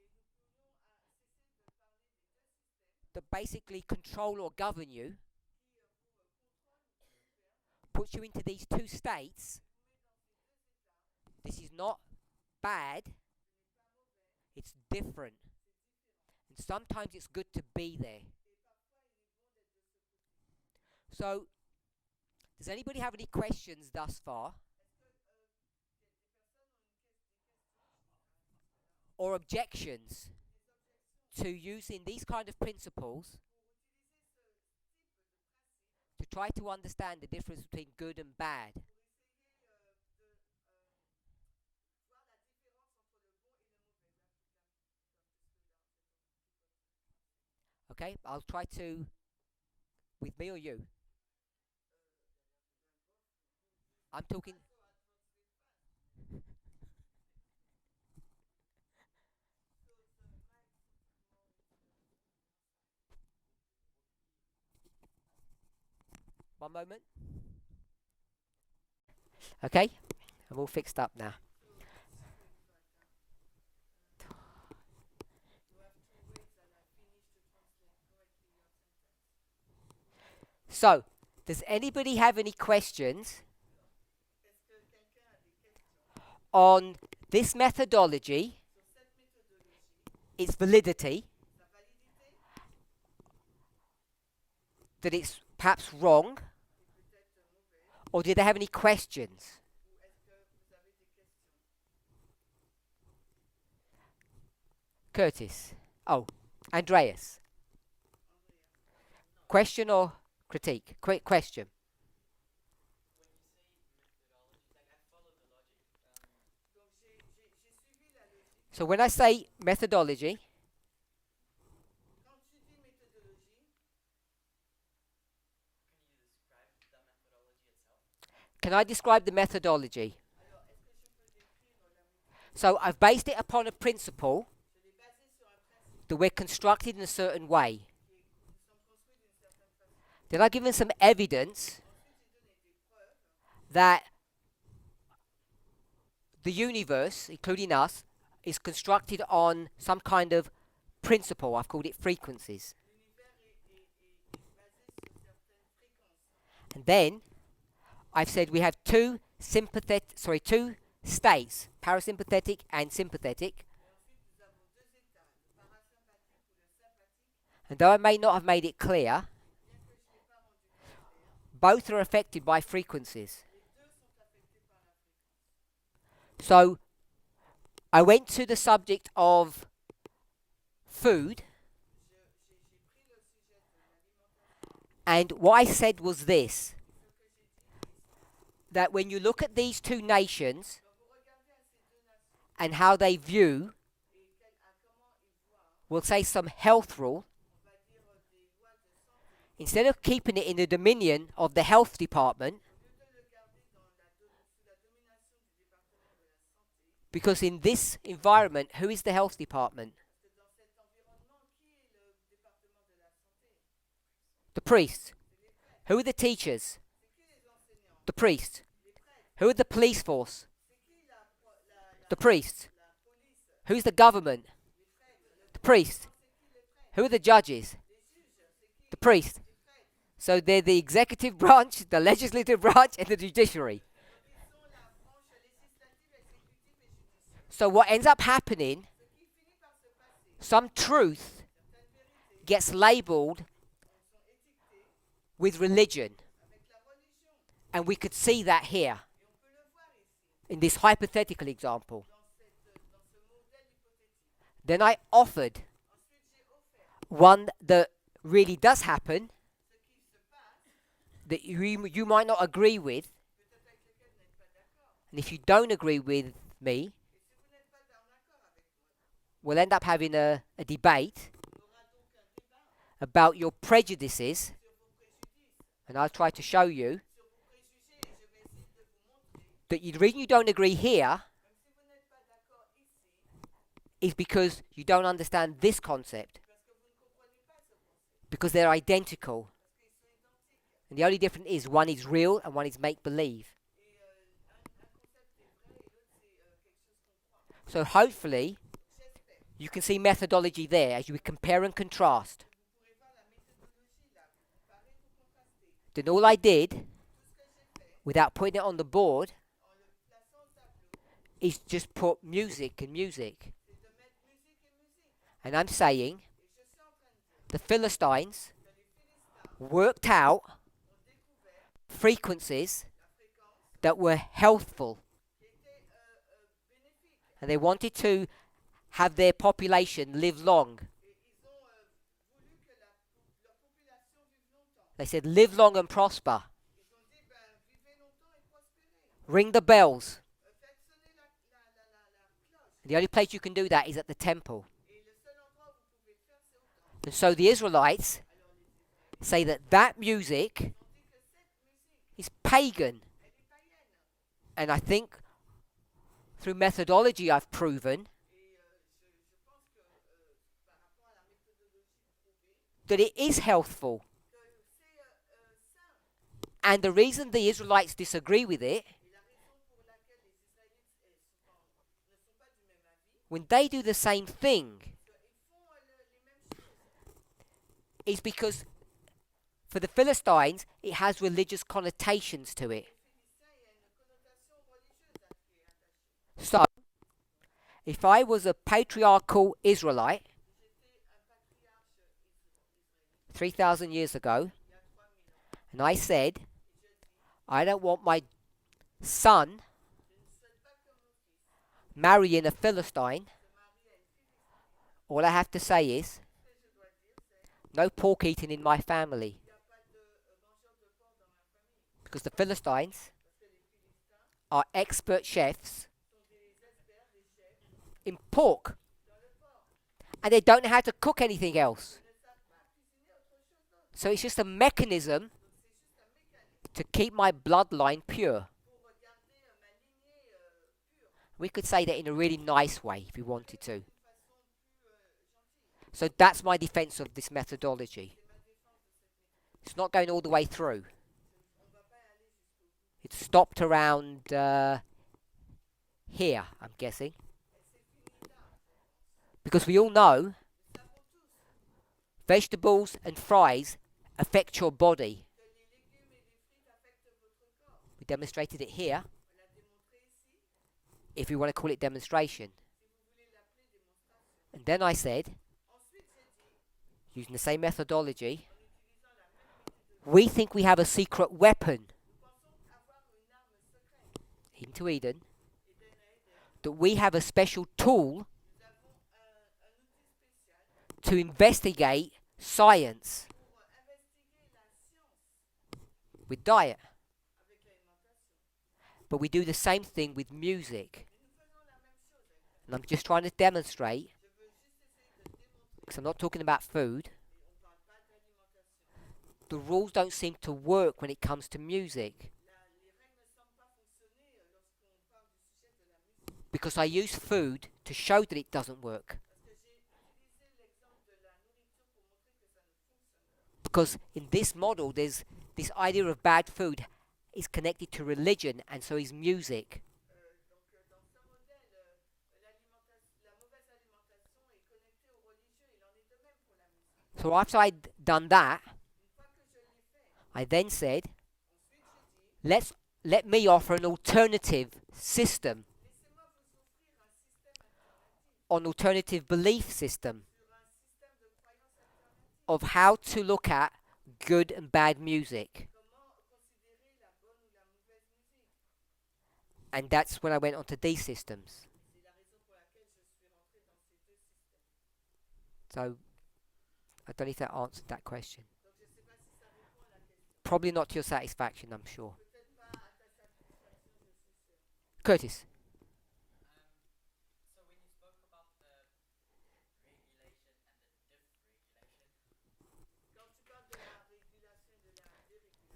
that basically control or govern you, puts you into these two states. This is not bad, it's different. And sometimes it's good to be there. So, does anybody have any questions thus far? Or objections to using these kind of principles to try to understand the difference between good and bad? Okay, I'll try to, with me or you? I'm talking. One moment. Okay, I'm all fixed up now. So, does anybody have any questions on this methodology, its validity, that it's perhaps wrong, or do they have any questions? Curtis. Oh, Andreas. Question or critique? Question. So when I say methodology, can I describe the methodology? So I've based it upon a principle that we're constructed in a certain way. Then I've given some evidence that the universe, including us, is constructed on some kind of principle. I've called it frequencies. And then I've said we have two states, parasympathetic and sympathetic. And though I may not have made it clear, both are affected by frequencies. So I went to the subject of food, and what I said was this, that when you look at these two nations and how they view, we'll say some health rule, instead of keeping it in the dominion of the health department, because in this environment, who is the health department? The priests. Who are the teachers? The priests. Who are the police force? The priests. Who's the government? The priests. Who are the judges? The priests. So they're the executive branch, the legislative branch, and the judiciary. So what ends up happening, some truth gets labeled with religion. And we could see that here, in this hypothetical example. Then I offered one that really does happen, that you might not agree with. And if you don't agree with me, we'll end up having a debate about your prejudices, and I'll try to show you The reason you don't agree here is because you don't understand this concept. Because they're identical. And the only difference is one is real and one is make-believe. So hopefully you can see methodology there as you compare and contrast. Then all I did, without putting it on the board, is just put music and music. And I'm saying the Philistines worked out frequencies that were healthful. And they wanted to have their population live long. They said, live long and prosper. Ring the bells. The only place you can do that is at the temple. And so the Israelites say that that music is pagan. And I think through methodology I've proven that it is healthful. And the reason the Israelites disagree with it, when they do the same thing, is because for the Philistines it has religious connotations to it. So, if I was a patriarchal Israelite 3,000 years ago, and I said, I don't want my son marrying a Philistine, all I have to say is, no pork eating in my family. Because the Philistines are expert chefs in pork. And they don't know how to cook anything else. So it's just a mechanism to keep my bloodline pure. We could say that in a really nice way if we wanted to. So that's my defense of this methodology. It's not going all the way through. It stopped around here, I'm guessing. Because we all know vegetables and fries affect your body. We demonstrated it here, if you want to call it demonstration. And then I said, using the same methodology, we think we have a secret weapon into Eden, that we have a special tool to investigate science with diet. But we do the same thing with music. And I'm just trying to demonstrate, because I'm not talking about food, the rules don't seem to work when it comes to music. Because I use food to show that it doesn't work. Because in this model, there's this idea of bad food is connected to religion, and so is music. So after I'd done that, I then said, let me offer an alternative system, an alternative belief system of how to look at good and bad music. And that's when I went on to these systems. So, I don't know if that answered that question. Probably not to your satisfaction, I'm sure. Curtis.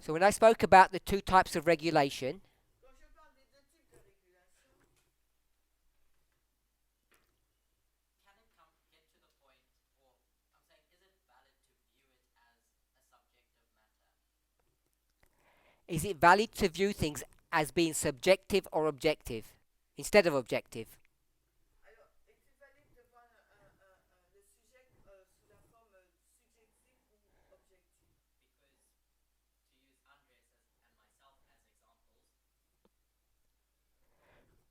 So when I spoke about the two types of regulation, Is it valid to view things as being subjective or objective instead of objective? Alors, est-il valide de voir le sujet sous la forme subjective ou objective?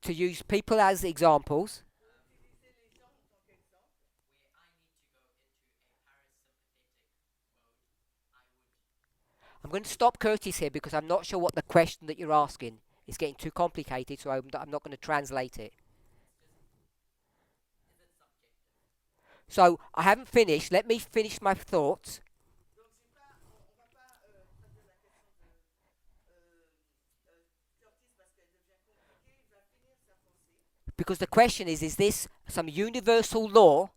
To use people as examples, Pour utiliser les gens en tant qu'exemple, I'm going to stop Curtis here because I'm not sure what the question that you're asking. It's getting too complicated, so I'm not going to translate it. So I haven't finished. Let me finish my thoughts. donc j'ai pas, on va pas traduire la question de euh, Curtis parce qu'elle devient compliquée. Il va finir sa pensée. Because the question is this some universal law,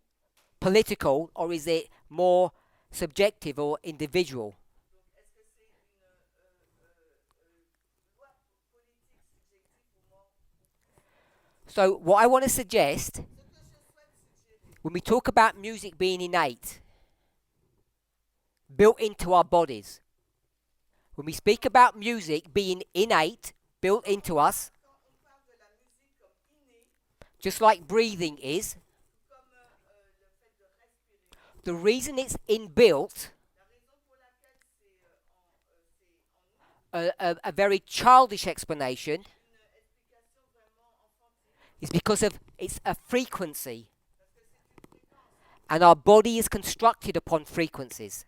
political, or is it more subjective or individual? Donc est-ce que c'est une loi politique subjective ou mort So what I want to suggest, Ce que je souhaite suggérer, when we talk about music being innate, built into our bodies, when we speak about music being innate, built into us, quand on parle de la musique comme innée, just like breathing is, tout comme le fait de respirer, the reason it's inbuilt, la raison pour laquelle c'est en nous, a very childish explanation, une explication vraiment enfantine, is because of it's a frequency, parce que c'est une fréquence, and our body is constructed upon frequencies. parce que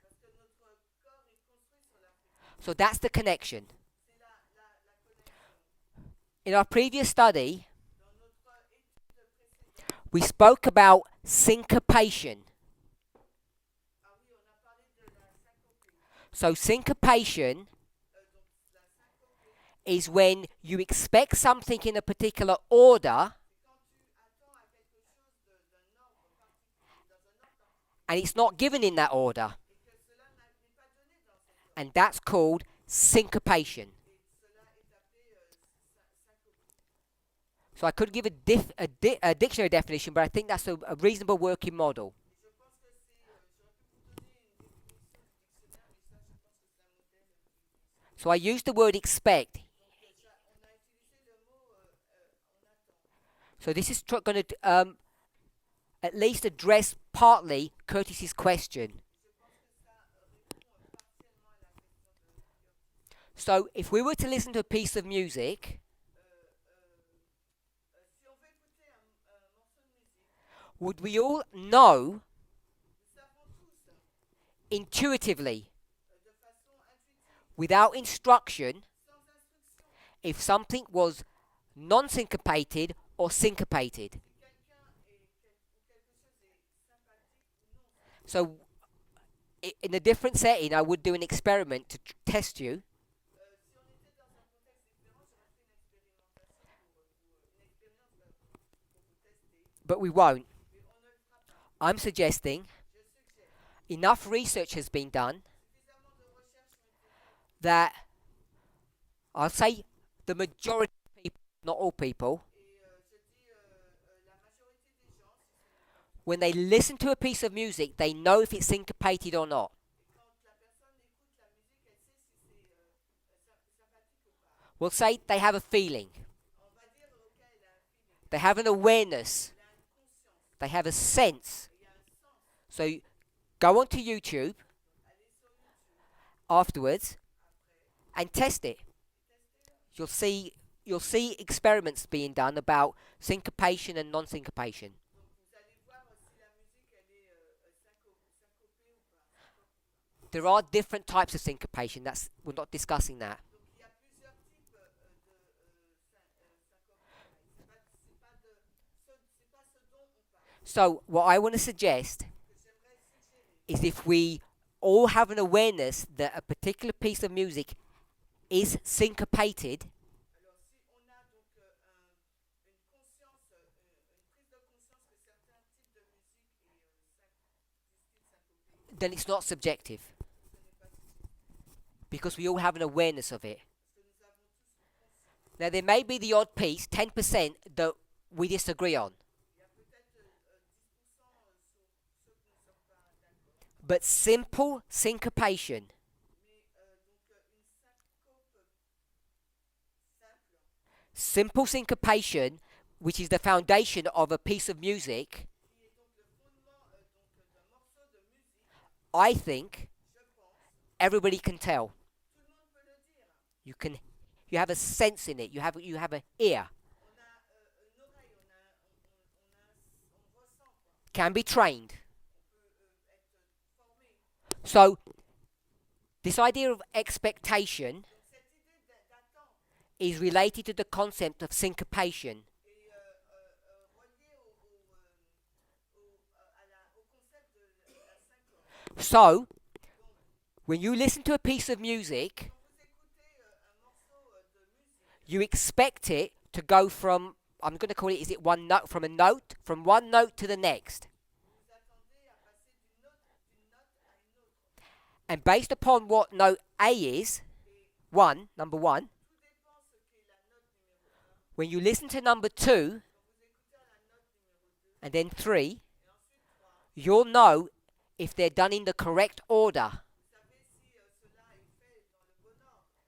notre corps est construit sur la fréquence. So that's the connection. C'est la connexion. In our previous study, Dans notre étude précédente, we spoke about syncopation. ah oui, on a parlé de la syncopée. So syncopation Donc la syncopée, is when you expect something in a particular order c'est quand tu attends à quelque chose d'un ordre particulier, dans un ordre particulier, and it's not given in that order. et que cela n'est pas donné dans cet ordre. And that's called syncopation. Et cela est appelé syncopée. So I could give a dictionary definition, but I think that's a reasonable working model. Et je pense que j'aurais pu vous donner une définition du dictionnaire, mais ça, je pense que c'est un modèle qui fonctionne. So I used the word expect. Donc, on a utilisé le mot on attend. So this is going to at least address partly Curtis's question. Je pense que ça répond partiellement à la question de Curtis. So if we were to listen to a piece of music, Si on veut écouter un morceau de musique, would we all know nous savons tous, intuitively, de façon intuitive, without instruction, sans instruction, if something was non-syncopated or syncopated? si quelqu'un ou quelque chose est sympathique ou non sympathique. So in a different setting, I would do an experiment to test you, Si on était dans un contexte différent, j'aurais fait une expérimentation une expérience pour vous tester, but we won't. mais on ne le fera pas. I'm suggesting Je suggère, enough research has been done suffisamment de recherches ont été faites, that I'll say the majority of people, not all people, et je dis la majorité des gens, si ce n'est pas tous, when they listen to a piece of music, they know if it's syncopated or not. et quand la personne écoute la musique, elle sait si c'est sympathique ou pas. We'll say they have a feeling, On va dire, ok, elle a un feeling, they have an awareness, elle a une conscience, they have a sense. il y a un sens. So go onto YouTube Donc, allez sur YouTube afterwards après and test it. et testez-le. You'll see experiments being done about syncopation and non-syncopation. Donc, vous allez voir si la musique, elle est syncopée ou pas. Syncope ou pas. There are different types of syncopation. We're not discussing that. Donc, il y a plusieurs types syncopation. C'est pas ce dont on parle. So what I want to suggest Ce que j'aimerais suggérer, is if we all have an awareness that a particular piece of music is syncopated, alors si on a donc une conscience, une prise de conscience que certains types de musique est du style syncopé, then it's not subjective ce n'est pas subjectif. because we all have an awareness of it. Parce que nous avons tous une conscience. Now there may be the odd piece, 10%, that we disagree on, Il y a peut-être 10% sur ceux que nous ne sommes pas d'accord. but simple syncopation Mais donc une syncope simple syncopation, which is the foundation of a piece of music, qui est donc le fondement d'un morceau de musique, I think je pense, everybody can tell. tout le monde peut le dire. You can, you have a sense in it. You have an ear. On a une oreille, on ressent quoi. Can be trained. On peut être formé. So this idea of expectation Donc cette idée d'attente is related to the concept of syncopation. est reliée au concept de la syncope. So Donc when you listen to a piece of music, quand vous écoutez un morceau de musique, you expect it to go from, I'm going to call it, is it one note, from one note to the next. vous vous attendez à passer d'une note à une autre. And based upon what note A is, number one, Tout dépend ce qu'est la note numéro 1. when you listen to number 2 Quand vous écoutez à la note numéro 2 and then 3, et ensuite 3, you'll know if they're done in the correct order. vous savez si cela est fait dans le bon ordre.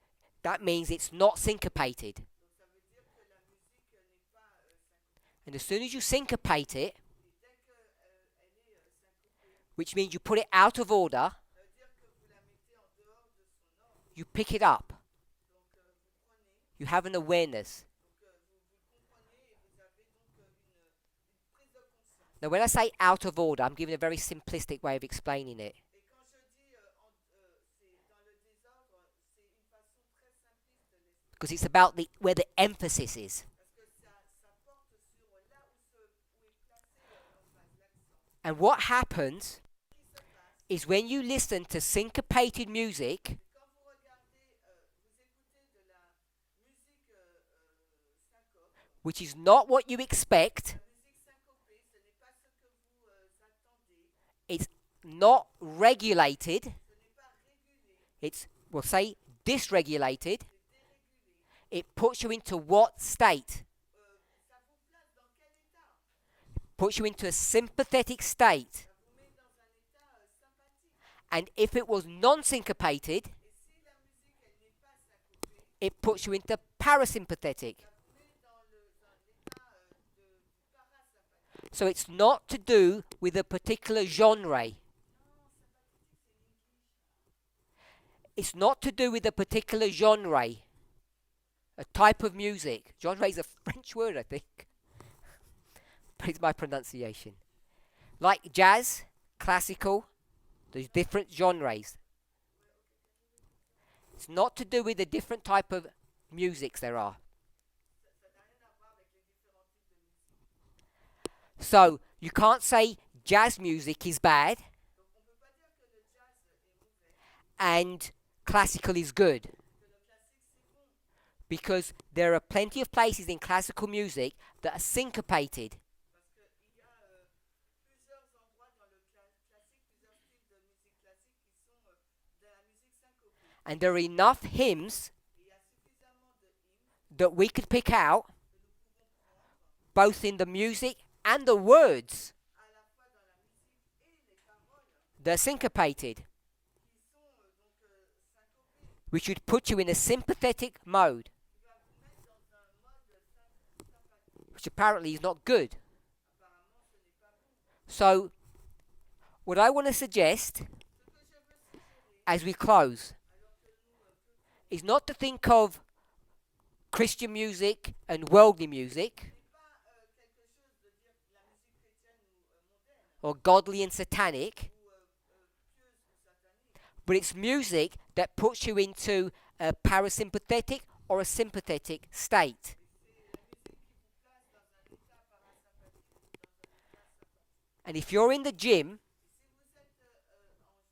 That means it's not syncopated. Donc ça veut dire que la musique n'est pas syncopée. And as soon as you syncopate it, Et dès qu'elle est syncopée, which means you put it out of order, ça veut dire que vous la mettez en dehors de son ordre. you pick it up. Donc vous prenez, You have an awareness. donc vous comprenez et vous avez donc une prise de conscience. Now, when I say out of order, I'm giving a very simplistic way of explaining it. Et quand je dis c'est dans le désordre, c'est une façon très simpliste de l'expliquer. Because it's about where the emphasis is. Parce que ça porte sur là où est placé l'emphase, l'accent. And what happens Ce qui se passe, is when you listen to syncopated music, c'est quand vous regardez, vous écoutez de la musique syncope, which is not what you expect, la musique syncopée, ce n'est pas ce que vous attendez, it's not regulated, ce n'est pas régulé, it's, we'll say, dysregulated, c'est dérégulé. it puts you into what state? Ça vous place dans quel état? Puts you into a sympathetic state. Ça vous met dans un état sympathique. And if it was non-syncopated, Et si la musique elle n'est pas syncopée, it puts you into parasympathetic. ça vous met dans l'état du parasympathique. So it's not to do with a particular genre. Non, sympathique c'est l'English. It's not to do with a particular genre, a type of music. Genre is a French word, I think. But it's my pronunciation. Like jazz, classical, there's different genres. It's not to do with the different type of musics there are. Ça n'a rien à voir avec les différents types de musique. So you can't say jazz music is bad Donc on ne peut pas dire que le jazz est mauvais, and classical is good, que le classique c'est bon. because there are plenty of places in classical music that are syncopated. Parce qu'il y a plusieurs endroits dans le classique, plusieurs styles de musique classique qui sont de la musique syncopée. And there are enough hymns Et il y a suffisamment de hymnes that we could pick out, que nous pouvons prendre both in the music and the words, à la fois dans la musique et les paroles that are syncopated, qui sont donc syncopées, which would put you in a sympathetic mode, qui va vous mettre dans un mode sympathique. which apparently is not good. Apparemment, ce n'est pas bon. So, what I want to suggest Ce que je veux suggérer, as we close alors que nous clôturons, is not to think of Christian music and worldly music, n'est pas quelque chose de dire la musique chrétienne ou mondaine, or godly and satanic, ou pieuse ou satanique, but it's music that puts you into a parasympathetic or a sympathetic state. c'est la musique qui vous place dans un état parasympathique ou dans un état sympathique. And if you're in the gym Et si vous êtes au club de gym,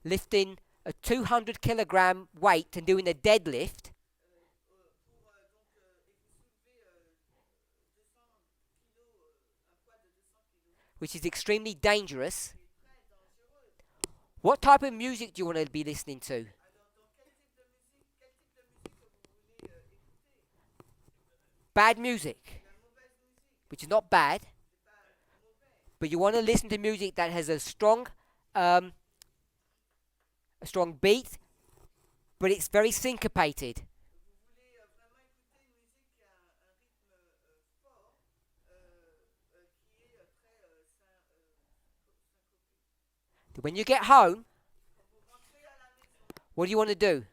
lifting a 200 kilogram weight and doing a deadlift, et vous soulevez 200 kilos, un poids de 200 kilos, which is extremely dangerous, c'est très dangereux. what type of music do you want to be listening to? Alors, dans quel type de musique que vous voulez écouter? Bad music, La mauvaise musique, which is not bad, c'est pas mauvais. but you want to listen to music that has a strong beat, but it's very syncopated. Vous voulez vraiment écouter When you get home, quand vous rentrez à la maison, what do you want to do? qu'est-ce que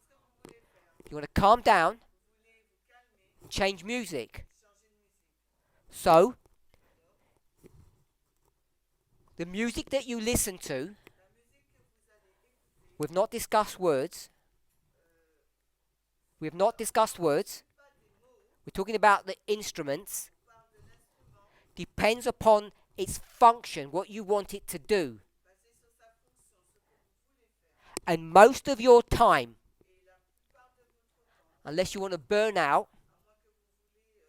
vous voulez faire? You want to calm down Vous voulez vous calmer, and change music. changer de musique. So, Alors, the music that you listen to, la musique que vous allez écouter, we've not discussed words. We have not discussed words. pas des mots, We're talking about the instruments. on parle de l'instrument, Depends upon its function, what you want it to do. basé sur sa fonction, ce que vous voulez faire. And most of your time, Et la plupart de votre temps, unless you want to burn out, à moins que vous voulez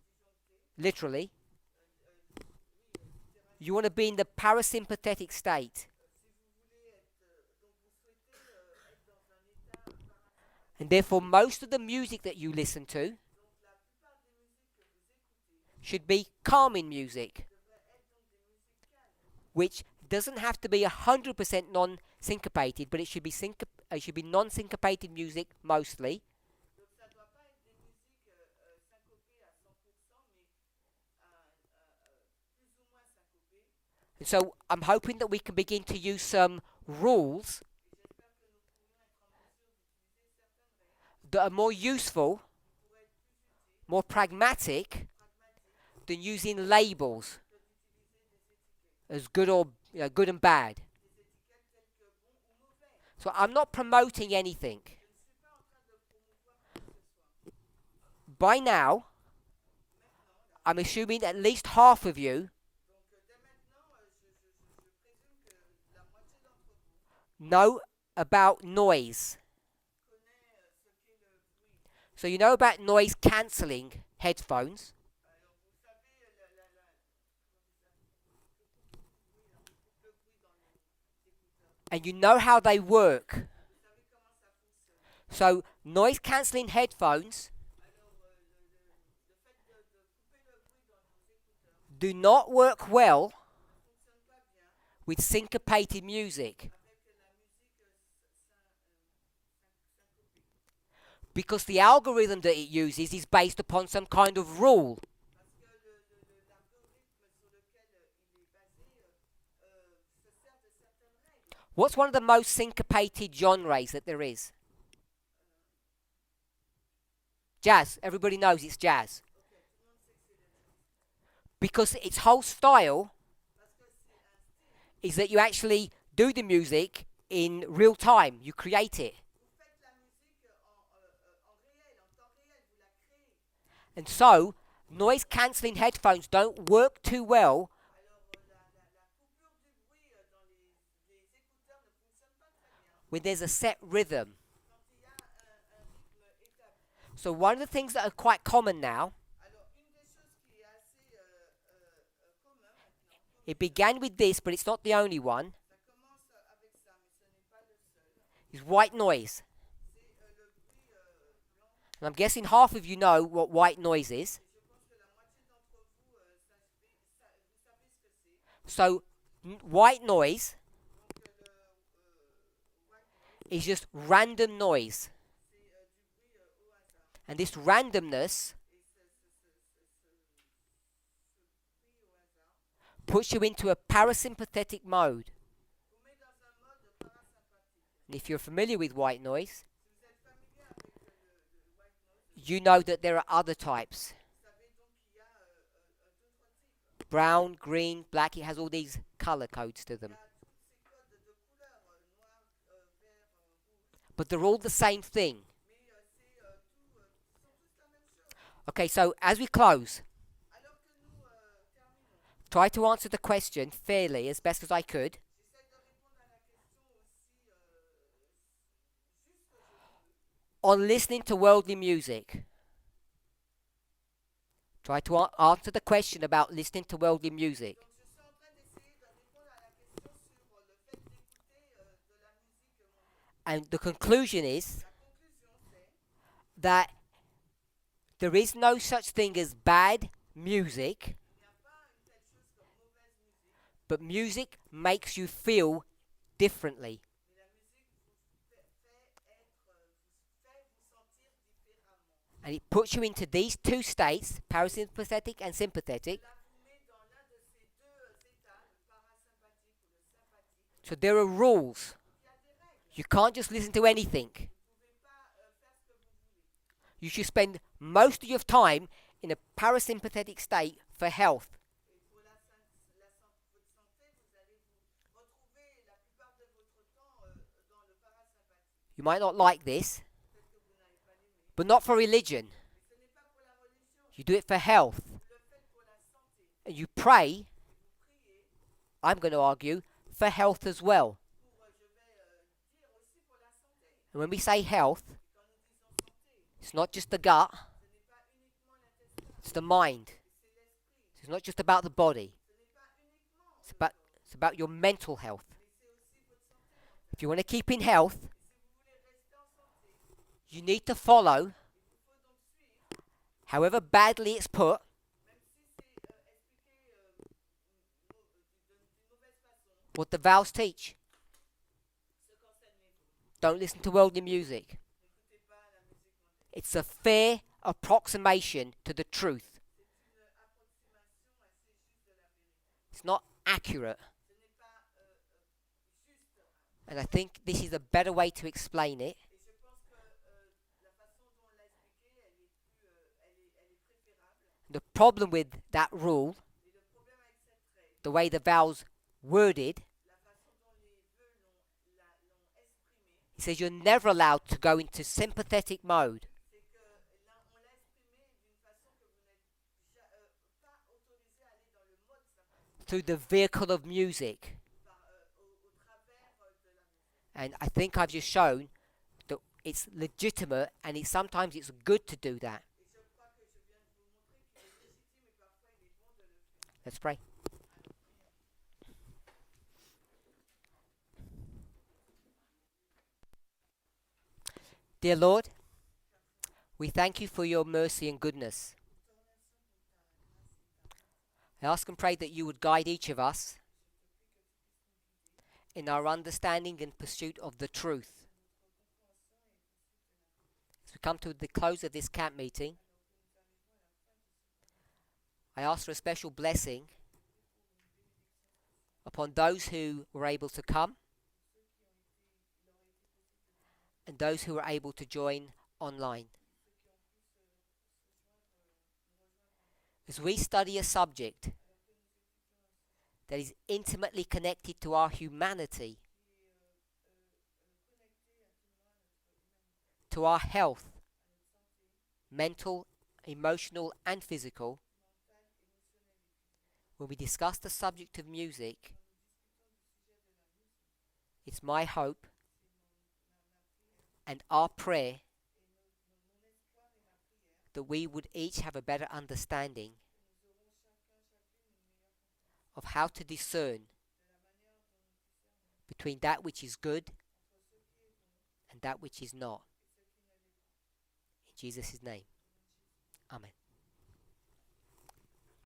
disjoncter, literally, oui, littéralement, you want to be in the parasympathetic state. si vous voulez être, donc vous souhaitez être dans un état parasympathique. And therefore, most of the music that you listen to Donc la plupart des musiques que vous écoutez should be calming music, devraient être donc des musiques calmes. which doesn't have to be 100% non-syncopated, but it should be non-syncopated music mostly. Donc ça ne doit pas être des musiques syncopées à 100%, mais plus ou moins syncopées. And so I'm hoping that we can begin to use some rules Et j'espère que nous pourrions être en mesure d'utiliser certaines règles that are more useful, qui pourraient être plus utiles, more pragmatic pragmatiques, than using labels que d'utiliser des étiquettes. as good or good and bad. Des étiquettes telles que bon ou mauvais. So I'm not promoting anything. Je ne suis pas en train de promouvoir quoi que ce soit. By now, Maintenant, là, I'm assuming at least half of you donc dès maintenant, je présume que la moitié d'entre vous know about noise. connaît ce qu'est le bruit. So you know about noise cancelling headphones. Alors vous savez, comment on dit ça? Le bruit dans les écouteurs. And you know how they work. Vous savez comment ça fonctionne. So noise cancelling headphones Alors le fait de couper le bruit dans nos écouteurs do not work well ne fonctionne pas bien with syncopated music avec la musique syncopée. because the algorithm that it uses is based upon some kind of rule. Parce que l'algorithme sur lequel il est basé se sert de certaines règles. What's one of the most syncopated genres that there is? Jazz. Everybody knows it's jazz. Ok, tout le monde sait que c'est le jazz. Because its whole style Parce que c'est un style. is that you actually do the music in real time. You create it. Vous faites la musique en réel, en temps réel, vous la créez. And so, noise cancelling headphones don't work too well Alors la coupure du bruit dans les écouteurs ne fonctionne pas très bien when there's a set rhythm. quand il y a un rythme établi. So one of the things that are quite common now, Alors une des choses qui est assez commun maintenant, it began with this, but it's not the only one, ça commence avec ça, mais ce n'est pas le seul, is white noise. c'est le bruit blanc. And I'm guessing half of you know what white noise is. Et je pense que la moitié d'entre vous, vous savez ce que c'est. So white noise Donc le white noise, is just random noise. c'est du bruit au hasard. And this randomness Et ce bruit au hasard puts you into a parasympathetic mode. vous met dans un mode parasympathique. And if you're familiar with white noise, Si vous êtes familier avec le white noise, you know that there are other types. vous savez donc qu'il y a d'autres types. Brown, green, black, it has all these color codes to Il y them. a tous ces codes de couleurs, noir, vert, rouge. But they're all the same thing. Mais sont tous la même chose. Okay, so as we close, Alors que nous terminons, try to answer the question fairly as best as I could. j'essaie de répondre à la question aussi juste que je peux. On listening to worldly music. Try to answer the question about listening to worldly music. Donc je suis en train d'essayer de répondre à la question sur le fait d'écouter de la musique mondiale. And the conclusion is La conclusion c'est that there is no such thing as bad music, qu'il n'y a pas une telle chose comme mauvaise musique, but music makes you feel differently. mais la musique vous fait vous sentir différemment. And it puts you into these two states, parasympathetic and sympathetic, Cela vous met dans l'un de ces deux états, le parasympathique ou le sympathique, So there are rules. Il y a des règles. You can't just listen to anything. Vous ne pouvez pas faire ce que vous voulez. You should spend most of your time in a parasympathetic state for health. Et pour votre santé, vous allez vous retrouver la plupart de votre temps dans le parasympathique. You might not like this, Peut-être que vous n'allez pas l'aimer. but not for religion. Mais ce n'est pas pour la religion. You do it for health. Vous le faites pour la santé. And you pray, Et vous priez I'm going to argue, for health as well. pour, je vais dire aussi pour la santé. And when we say health, Et quand nous disons santé, it's not just the gut, ce n'est pas uniquement l'intestin, it's the mind. c'est l'esprit. It's not just about the body. Ce n'est pas uniquement It's about your mental health. mais c'est aussi votre santé mentale. If you want to keep in health, Et si vous voulez rester en santé, you need to follow, il vous faut donc suivre, however badly it's put, même si c'est expliqué d'une mauvaise façon, what the vows teach. ce qu'enseignez-vous. Don't listen to worldly music. N'écoutez pas la musique mondaine. It's a fair approximation to the truth. C'est une approximation assez juste de la vérité. It's not accurate. Ce n'est pas juste. And I think this is a better way to explain it. Et je pense que la façon dont on l'a expliqué, elle est préférable. The problem with that rule, Et le problème avec cette règle, the way the vows worded, la façon dont les vœux l'ont exprimé, it says you're never allowed to go into sympathetic mode. c'est que là, on l'a exprimé d'une façon que vous n'êtes pas autorisé à aller dans le mode sympathique Through the vehicle of music. au travers de la musique. And I think I've just shown that it's legitimate and sometimes it's good to do that. Et je crois que je viens de vous montrer qu'il est légitime et parfois il est bon de le faire. Let's pray. Dear Lord, we thank you for your mercy and goodness. I ask and pray that you would guide each of us in our understanding and pursuit of the truth. As we come to the close of this camp meeting, I ask for a special blessing upon those who were able to come and those who were able to join online. As we study a subject that is intimately connected to our humanity, to our health, mental, emotional and physical, when we discuss the subject of music, it's my hope and our prayer that we would each have a better understanding of how to discern between that which is good and that which is not. In Jesus' name, Amen.